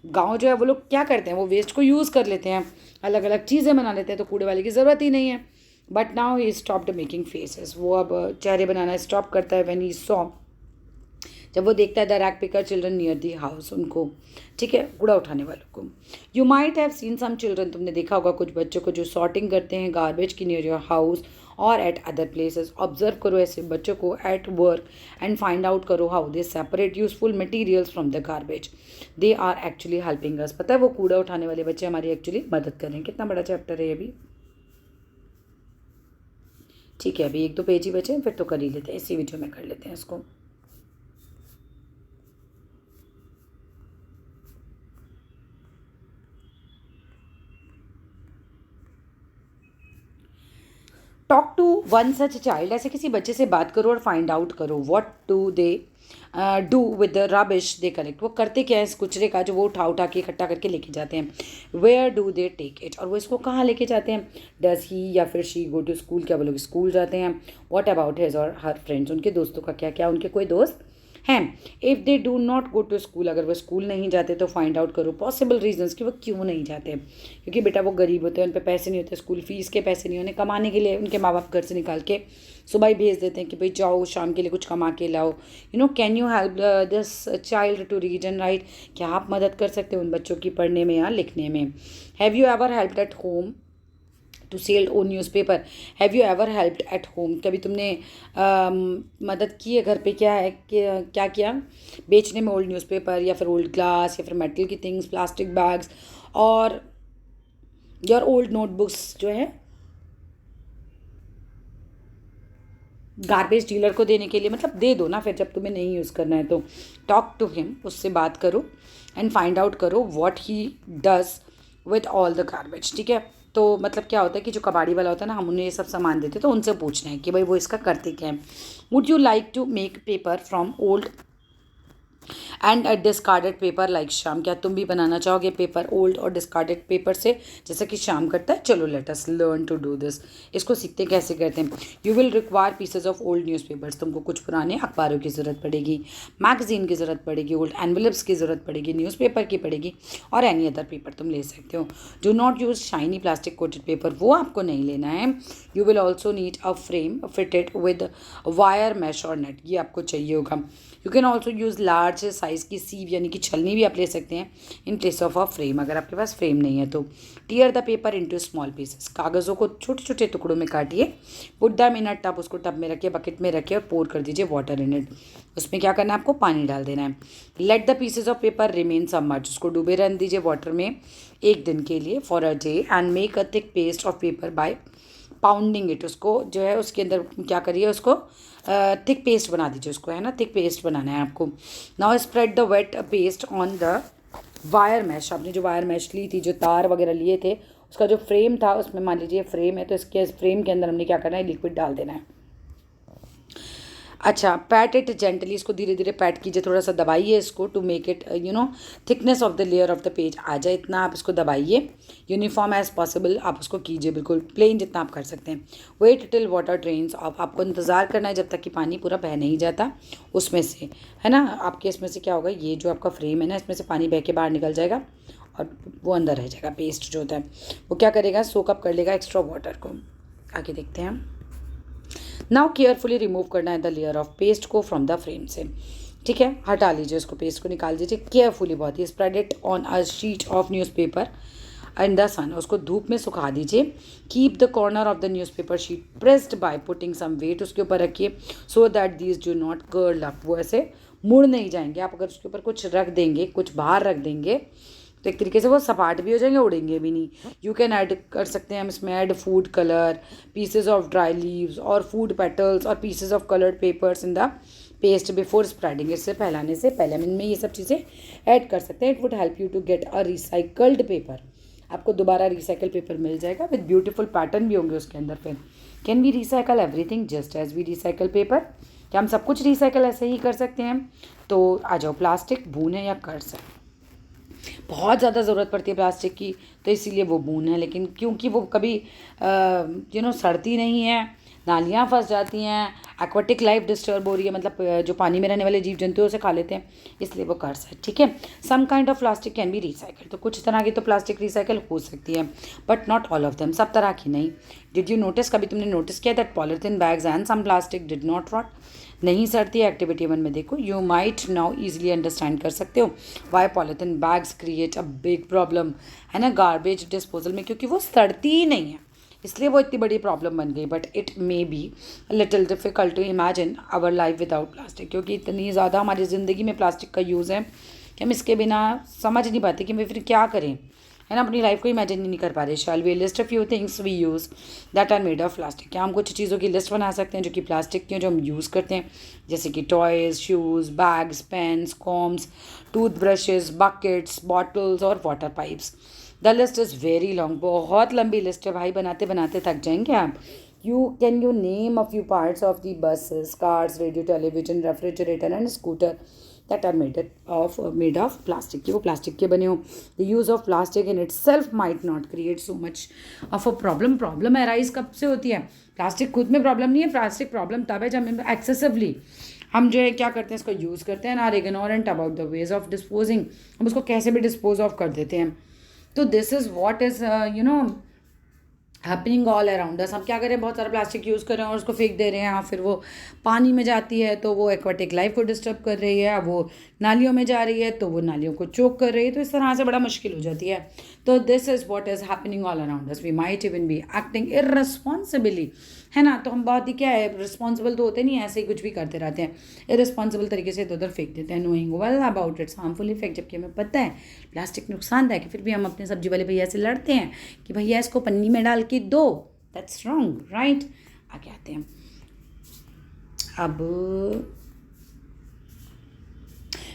गांव जो है वो लोग क्या करते हैं, वो वेस्ट को यूज़ कर लेते हैं, अलग अलग चीज़ें बना लेते हैं, तो कूड़े वाले की ज़रूरत ही नहीं है। But now he stopped making faces, वो अब चेहरे बनाना स्टॉप करता है। व्हेन ही सॉ, जब वो देखता है the rag picker children near the house, उनको, ठीक है, कूड़ा उठाने वालों को। You might have seen some children, तुमने देखा होगा कुछ बच्चों को जो सॉर्टिंग करते हैं गार्बेज की नियर योर हाउस और एट अदर प्लेसेस। ऑब्जर्व करो ऐसे बच्चों को at work and find out करो how they separate useful materials from the garbage. They are actually helping us, पता है वो कूड़ा उठाने वाले बच्चे हमारी एक्चुअली मदद कर रहे हैं। कितना बड़ा चैप्टर है ये भी, ठीक है। अभी एक दो पेज ही बचे हैं, फिर तो कर ही लेते हैं, इसी वीडियो में कर लेते हैं इसको। Talk to one such child, ऐसे किसी बच्चे से बात करो और फाइंड आउट करो what do they do with the rubbish they collect, वो करते क्या है इस कुचरे का जो वो उठा उठा के इकट्ठा करके लेके जाते हैं। Where do they take it, और वो इसको कहाँ लेके जाते हैं। डज ही या फिर शी गो टू स्कूल, क्या वो लोग स्कूल जाते हैं। व्हाट अबाउट हिज और हर फ्रेंड्स, उनके दोस्तों का क्या, क्या उनके कोई दोस्त हैं। If they do not go to school, अगर वो स्कूल नहीं जाते तो फाइंड आउट करो पॉसिबल रीजंस कि वो क्यों नहीं जाते। क्योंकि बेटा वो गरीब होते हैं, उन पे पैसे नहीं होते, स्कूल फीस के पैसे नहीं, उन्हें कमाने के लिए उनके माँ बाप घर से निकाल के सुबह ही भेज देते हैं कि भाई जाओ शाम के लिए कुछ कमा के लाओ। Can you help this child to read and write, क्या आप मदद कर सकते हो उन बच्चों की पढ़ने में या लिखने में। Have you ever helped at home to sell ओ newspaper, have you ever helped at home, कभी तुमने मदद की है घर पे, क्या है क्या किया बेचने में, ओल्ड न्यूज़पेपर या फिर ओल्ड ग्लास या फिर मेटल की थिंग्स, प्लास्टिक बैग्स और योर ओल्ड नोटबुक्स जो है गार्बेज डीलर को देने के लिए, मतलब दे दो ना फिर जब तुम्हें नहीं यूज़ करना है तो। टॉक टू हिम, उससे बात करो एंड फाइंड आउट करो what he does with all the garbage, ठीक है। तो मतलब क्या होता है कि जो कबाड़ी वाला होता है ना, हम उन्हें ये सब सामान देते हैं तो उनसे पूछना है कि भाई वो इसका करते क्या है। Would you like to make paper from old and discarded paper like Shyam, क्या तुम भी बनाना चाहोगे पेपर ओल्ड और डिस्कार्डेड पेपर से, जैसा कि श्याम करता है। चलो let us learn to do this. इसको सीखते कैसे करते हैं। You will require pieces of old newspapers, तुमको कुछ पुराने अखबारों की ज़रूरत पड़ेगी, मैगजीन की ज़रूरत पड़ेगी, ओल्ड एनवेलप्स की ज़रूरत पड़ेगी, न्यूज़पेपर की पड़ेगी और एनी अदर पेपर तुम ले सकते हो। Do not use shiny plastic coated paper, वो आपको नहीं लेना है। You will also need a frame fitted with wire mesh और नेट, ये आपको चाहिए होगा। You can also use large size की सीव यानी कि छलनी भी आप ले सकते हैं in place of a frame, अगर आपके पास फ्रेम नहीं है तो। Tear the paper into small pieces, कागज़ों को छोटे छोटे टुकड़ों में काटिए। Put them in a tub, उसको टब में रखिए, बकेट में रखिए और पोर कर दीजिए वाटर इन इट, उसमें क्या करना है आपको, पानी डाल देना है। Let the pieces of paper remain submerged, उसको डूबे रहने दीजिए वाटर में 1 दिन के लिए, for a day, and make a thick paste of paper by pounding it, उसको जो है उसके अंदर क्या करिए, उसको थिक पेस्ट बना दीजिए उसको, है ना, थिक पेस्ट बनाना है आपको। Now spread the wet paste on the wire mesh, आपने जो वायर मैश ली थी, जो तार वगैरह लिए थे, उसका जो फ्रेम था उसमें, मान लीजिए फ्रेम है तो इसके फ्रेम के अंदर हमने क्या करना है, लिक्विड डाल देना है। अच्छा, पैट इट जेंटली, इसको धीरे धीरे पैट कीजिए, थोड़ा सा दबाइए इसको, to make it thickness of the layer of the page आ जाए इतना आप इसको दबाइए। यूनिफॉर्म एज पॉसिबल आप उसको कीजिए, बिल्कुल प्लेन जितना आप कर सकते हैं। Wait till water drains off, आपको इंतज़ार करना है जब तक कि पानी पूरा बह नहीं जाता उसमें से, है ना। आपके इसमें से क्या होगा, ये जो आपका फ्रेम है ना, इसमें से पानी बह के बाहर निकल जाएगा और वो अंदर रह जाएगा। पेस्ट जो होता है वो क्या करेगा, सोक अप कर लेगा एक्स्ट्रा वाटर को। आगे देखते हैं हम। नाउ केयरफुली रिमूव करना है द लेयर ऑफ पेस्ट को फ्रॉम द फ्रेम से, ठीक है, हटा लीजिए उसको, पेस्ट को निकाल दीजिए केयरफुली बहुत ही। Spread it on a sheet of newspaper in the sun, उसको धूप में सुखा दीजिए। Keep the corner of the newspaper sheet pressed by putting some weight, उसके ऊपर रखिए, so that these do not curl up, वो ऐसे मुड़ नहीं जाएंगे। आप अगर उसके ऊपर कुछ रख देंगे, कुछ बाहर रख देंगे तो एक तरीके से वो सपाट भी हो जाएंगे, उड़ेंगे भी नहीं। यू कैन ऐड कर सकते हैं हम इसमें add food colour, pieces of dry leaves और फूड पेटल्स और pieces of coloured papers in the paste before spreading, इससे फैलाने से पहले हम इनमें ये सब चीज़ें ऐड कर सकते हैं। It would help you to get a recycled paper, आपको दोबारा रिसाइकल पेपर मिल जाएगा विद ब्यूटीफुल पैटर्न भी होंगे उसके अंदर। फिर can we recycle everything just as we recycle paper, क्या हम सब कुछ रिसाइकल ऐसे ही कर सकते हैं। तो आ जाओ, प्लास्टिक बून है या कर्स है, बहुत ज़्यादा ज़रूरत पड़ती है प्लास्टिक की, तो इसीलिए वो बून है। लेकिन क्योंकि वो कभी सड़ती नहीं है, नालियाँ फंस जाती हैं, एक्वाटिक लाइफ डिस्टर्ब हो रही है, मतलब जो पानी में रहने वाले जीव जंतु उसे खा लेते हैं, इसलिए वो कर्स है, ठीक है। Some kind of plastic can be recycle, तो कुछ तरह की तो प्लास्टिक रिसाइकल हो सकती है, but not all of them, सब तरह की नहीं। डिड यू नोटिस, कभी तुमने नोटिस किया that polythene bags and some plastic did not rot, नहीं सड़ती है। एक्टिविटी 1 में देखो, you might now easily understand कर सकते हो why polythene bags create a big problem, है ना, गार्बेज डिस्पोजल में, क्योंकि वो सड़ती ही नहीं है, इसलिए वो इतनी बड़ी प्रॉब्लम बन गई। But it may be little difficult to imagine our life without plastic, क्योंकि इतनी ज़्यादा हमारी ज़िंदगी में प्लास्टिक का यूज़ है कि हम इसके बिना समझ नहीं पाते कि हम फिर क्या करें, है ना, अपनी लाइफ को इमेजिन नहीं कर पा रहे। Shall we list a few things we use that are made of plastic, क्या हम कुछ चीज़ों की लिस्ट बना सकते हैं जो कि प्लास्टिक की हैं, जो हम यूज़ करते हैं, जैसे कि toys, shoes, bags, pens, combs, toothbrushes, buckets, bottles और water pipes. The list is very long, बहुत लंबी लिस्ट है भाई, बनाते बनाते थक जाएंगे आप। You name a few parts of the buses, cars, radio, television, refrigerator and scooter that are made of plastic, कि वो प्लास्टिक के बने हो। the use of plastic in itself might not create so much of a problem arise कब से होती है, plastic खुद में प्रॉब्लम नहीं है, प्लास्टिक प्रॉब्लम तब है जब हम एक्सेसिवली हम जो है क्या करते हैं, इसको यूज़ करते हैं, are ignorant about the ways of disposing, हम उसको कैसे भी डिस्पोज ऑफ कर देते हैं। तो this is what is happening all around अस। हम क्या करें, बहुत सारा प्लास्टिक यूज़ कर रहे हैं और उसको फेंक दे रहे हैं, फिर वो पानी में जाती है तो वो एक्वाटिक लाइफ को डिस्टर्ब कर रही है, वो नालियों में जा रही है तो वो नालियों को चोक कर रही है, तो इस तरह से बड़ा मुश्किल हो जाती है। तो this is what is happening all around us, we might even be acting irresponsibly, है ना। तो हम बहुत ही क्या है, रिस्पॉन्सिबल तो होते नहीं, ऐसे ही कुछ भी करते रहते हैं, इररिस्पॉन्सिबल तरीके से इधर उधर फेंक देते हैं, knowing well about it's harmful effect, जबकि हमें पता है प्लास्टिक नुकसानदायक है, फिर भी हम अपने सब्जी वाले भैया से लड़ते हैं कि भैया इसको पन्नी में डाल के दो, दैट्स रॉन्ग, राइट। आगे आते हैं। अब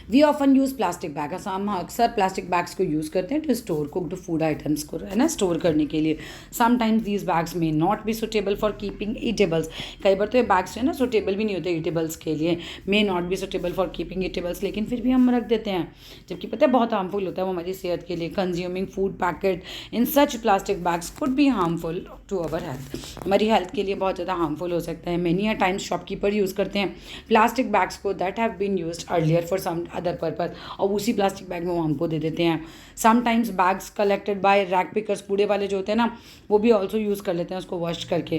we often use plastic bag, हम अक्सर प्लास्टिक बैग्स को यूज़ करते हैं to store cooked food items को, है ना, स्टोर करने के लिए. Sometimes these bags may not be suitable for keeping eatables. कई बार तो ये बैग्स जो है ना सुटेबल भी नहीं होते ईटेबल्स के लिए. मे not be suitable for keeping eatables, लेकिन फिर भी हम रख देते हैं, जबकि पता है बहुत हार्मफुल होता है वो हमारी सेहत के लिए. Consuming food packet in such plastic bags could be harmful to our health. हमारी हेल्थ के लिए बहुत ज़्यादा हार्मफुल हो सकता है. Many a times shopkeeper use करते हैं प्लास्टिक बैग्स को that have been used earlier for some other purpose, और उसी प्लास्टिक बैग में वो हमको दे देते हैं. Sometimes bags collected by rag pickers, कूड़े वाले जो होते हैं ना, वो भी ऑल्सो यूज़ कर लेते हैं उसको वॉश करके,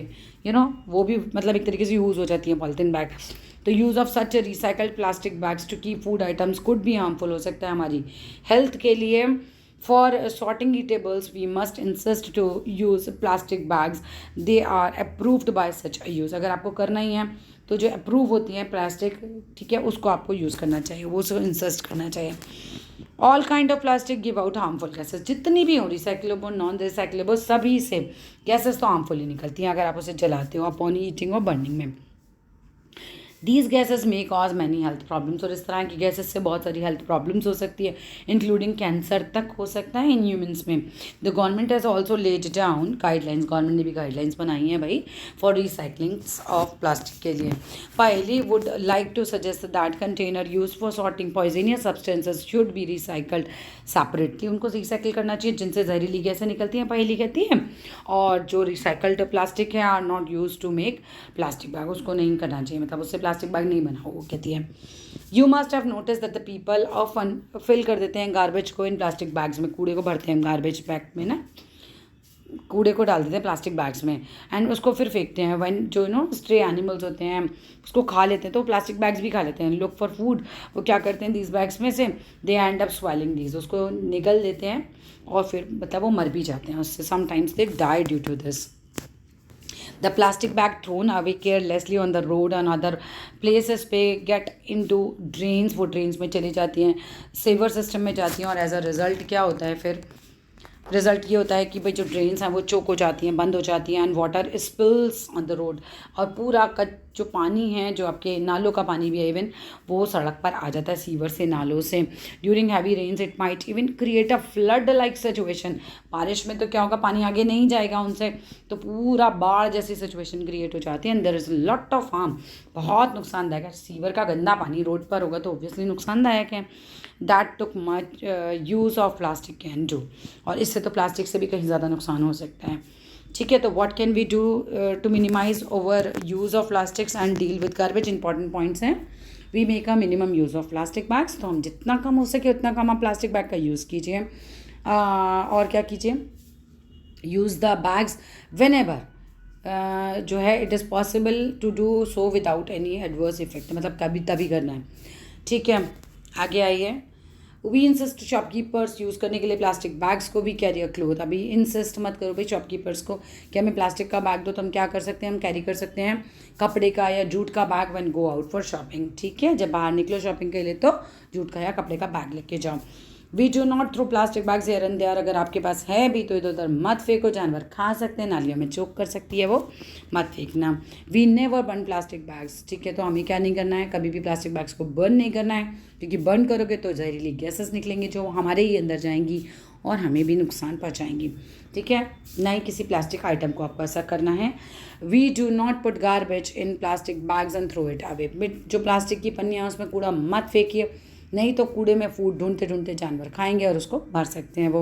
वो भी मतलब एक तरीके से यूज़ हो जाती है पॉलिथीन बैग. तो use of such recycled plastic bags to keep food items could भी हार्मफुल हो सकता है हमारी हेल्थ के लिए. For sorting eatables we must insist to use plastic bags. They are approved by such a use. अगर आपको करना ही है तो जो अप्रूव होती हैं प्लास्टिक, ठीक है, उसको आपको यूज़ करना चाहिए, वो उसको इंसिस्ट करना चाहिए. All kind of plastic give out harmful gases. जितनी भी हो रिसाइक्लेबल नॉन रिसाइक्लेबल सभी से गैसेस तो हार्मफुल ही निकलती हैं अगर आप उसे जलाते हो अपॉन ईटिंग और बर्निंग में. These gases may cause many health problems, और इस तरह की गैसेज से बहुत सारी हेल्थ प्रॉब्लम्स हो सकती है, इंक्लूडिंग कैंसर तक हो सकता है इन ह्यूमन्स में. The government has also laid down guidelines, government ने भी गाइडलाइंस बनाई हैं भाई फॉर रिसाइकलिंग ऑफ प्लास्टिक के लिए. Paheli would like to suggest that container use for sorting poisonous substances should be recycled separately. उनको रिसाइकिल करना चाहिए जिनसे जहरीली गैसें निकलती हैं, पायली कहती है, और जो रिसाइकल्ड प्लास्टिक है are not use to make plastic bag, उसको नहीं करना चाहिए, मतलब उससे प्लास्टिक बैग नहीं बना, वो कहती है. You must have notice that the people often fill कर देते हैं गार्बेज को इन प्लास्टिक बैग्स में, कूड़े को भरते हैं गार्बेज बैग में ना, कूड़े को डाल देते हैं प्लास्टिक बैग्स में एंड उसको फिर फेंकते हैं. वन जो स्ट्रे एनिमल्स होते हैं उसको खा लेते हैं, तो प्लास्टिक बैग्स भी खा लेते हैं. लुक फॉर फूड, वो क्या करते हैं दीज बैग्स में से, दे एंड अप स्वेलिंग दीज, उसको निगल देते हैं और फिर मतलब वो मर भी जाते हैं उससे. Sometimes they die due to this. The plastic bag thrown away carelessly on the road and other places पे get into drains, वो drains में चली जाती हैं, सेवर सिस्टम में जाती हैं, और एज अ रिज़ल्ट क्या होता है फिर, रिज़ल्ट ये होता है कि भाई जो ड्रेन्स हैं वो चोक हो जाती हैं, बंद हो जाती हैं, and water spills on the road, और पूरा जो पानी है, जो आपके नालों का पानी भी है इवन, वो सड़क पर आ जाता है सीवर से, नालों से. During heavy rains it might even create a flood like situation. बारिश में तो क्या होगा, पानी आगे नहीं जाएगा उनसे, तो पूरा बाढ़ जैसी सिचुएशन क्रिएट हो जाती है. And there is lot of harm, बहुत नुकसानदायक है. सीवर का गंदा पानी रोड पर होगा तो ऑब्वियसली नुकसानदायक है. That took much use of plastic can do, और इससे तो प्लास्टिक से भी कहीं ज़्यादा नुकसान हो सकता है. ठीक है, तो what can we do to minimise over use of plastics and deal with garbage. Important points हैं. We make a minimum use of plastic bags, तो हम जितना कम हो सके उतना कम आप प्लास्टिक बैग का यूज़ कीजिए. और क्या कीजिए, use the bags whenever जो है it is possible to do so without any adverse effect, मतलब कभी तभी करना है. ठीक है, आगे आइए. वी इंसिस्ट शॉपकीपर्स यूज़ करने के लिए प्लास्टिक बैग्स को भी कैरी अ क्लोथ. अभी इंसिस्ट मत करो भाई शॉपकीपर्स को कि हमें प्लास्टिक का बैग दो, तो हम क्या कर सकते हैं, हम कैरी कर सकते हैं कपड़े का या जूट का bag when go out for shopping. ठीक है, जब बाहर निकलो शॉपिंग के लिए तो जूट का या कपड़े का बैग लेके जाओ. We do not throw plastic bags here and there. अगर आपके पास है भी तो इधर उधर मत फेंको, जानवर खा सकते हैं, नालियों में चोक कर सकती है, वो मत फेंकना. We never burn plastic bags. ठीक है, तो हमें क्या नहीं करना है, कभी भी प्लास्टिक बैग्स को बर्न नहीं करना है, क्योंकि बर्न करोगे तो जहरीली गैसेस निकलेंगी जो हमारे ही अंदर जाएंगी और हमें भी नुकसान पहुँचाएंगी. ठीक है, ना ही किसी प्लास्टिक आइटम को आपको ऐसा करना है. We do not put garbage in plastic bags and throw it away. जो प्लास्टिक की पन्नियाँ उसमें कूड़ा मत फेंकिए, नहीं तो कूड़े में फूड ढूंढते ढूंढते जानवर खाएंगे और उसको भर सकते हैं वो.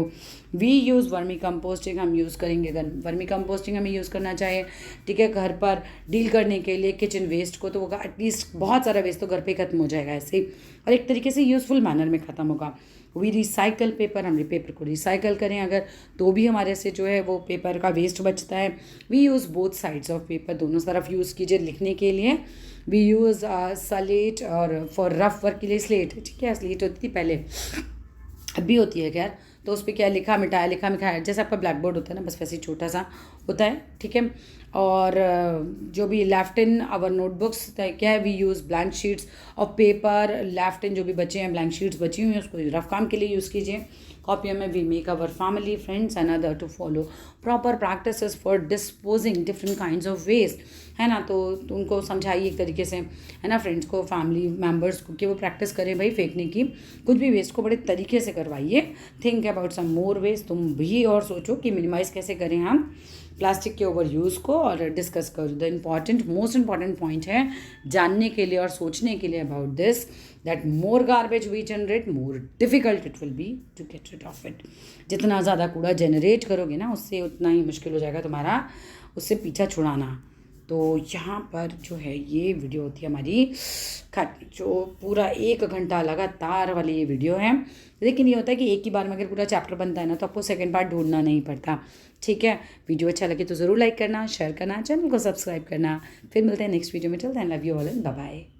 वी यूज़ वर्मी कंपोस्टिंग, हम यूज़ करेंगे अगर वर्मी कंपोस्टिंग हमें यूज़ करना चाहिए. ठीक है, घर पर डील करने के लिए किचन वेस्ट को, तो वो एटलीस्ट बहुत सारा वेस्ट तो घर पे ख़त्म हो जाएगा ऐसे ही, और एक तरीके से यूज़फुल मैनर में ख़त्म होगा. वी रिसाइकल पेपर, हम पेपर को रिसाइकल करें अगर, तो भी हमारे से जो है वो पेपर का वेस्ट बचता है. We use both sides of paper, दोनों तरफ यूज़ कीजिए लिखने के लिए. वी यूज़ स्लेट, और फॉर रफ वर्क के लिए स्लेट. ठीक है, स्लेट होती थी पहले, अब भी होती है खैर, तो उस पर क्या लिखा मिटाया लिखा मिटाया, जैसे आपका ब्लैक बोर्ड होता है ना, बस वैसे ही छोटा सा होता है, ठीक है। और जो भी लेफ्ट इन आवर नोटबुक्स क्या है, we use blank sheets of paper, left in जो भी बचे हैं ब्लैंक शीट्स बची हुई हैं उसको रफ काम के लिए यूज़ कीजिए। कॉपियों में we make our family friends and other to follow proper practices for disposing different kinds of waste, है ना। तो उनको समझाइए एक तरीके से, है ना, फ्रेंड्स को, फैमिली मेम्बर्स को, कि वो प्रैक्टिस करें भाई फेंकने की, कुछ भी वेस्ट को बड़े तरीके से करवाइए। Think about some more waste, तुम भी और सोचो कि मिनिमाइज़ कैसे करें हम प्लास्टिक के ओवर यूज़ को, और डिस्कस करो। द मोस्ट इंपॉर्टेंट पॉइंट है जानने के लिए और सोचने के लिए about this, that more garbage we generate more difficult it will be to get rid of it. जितना ज़्यादा कूड़ा जनरेट करोगे ना, उससे उतना ही मुश्किल हो जाएगा तुम्हारा उससे पीछा छुड़ाना। तो यहाँ पर जो है ये वीडियो होती है हमारी खत्म, जो पूरा 1 घंटा लगातार वाली ये वीडियो है। लेकिन ये होता है कि एक ही बार में अगर पूरा चैप्टर बनता है ना, तो आपको सेकंड पार्ट ढूंढना नहीं पड़ता, ठीक है। वीडियो अच्छा लगे तो ज़रूर लाइक करना, शेयर करना, चैनल को सब्सक्राइब करना। फिर मिलते हैं नेक्स्ट वीडियो में। Till then love you all and bye bye.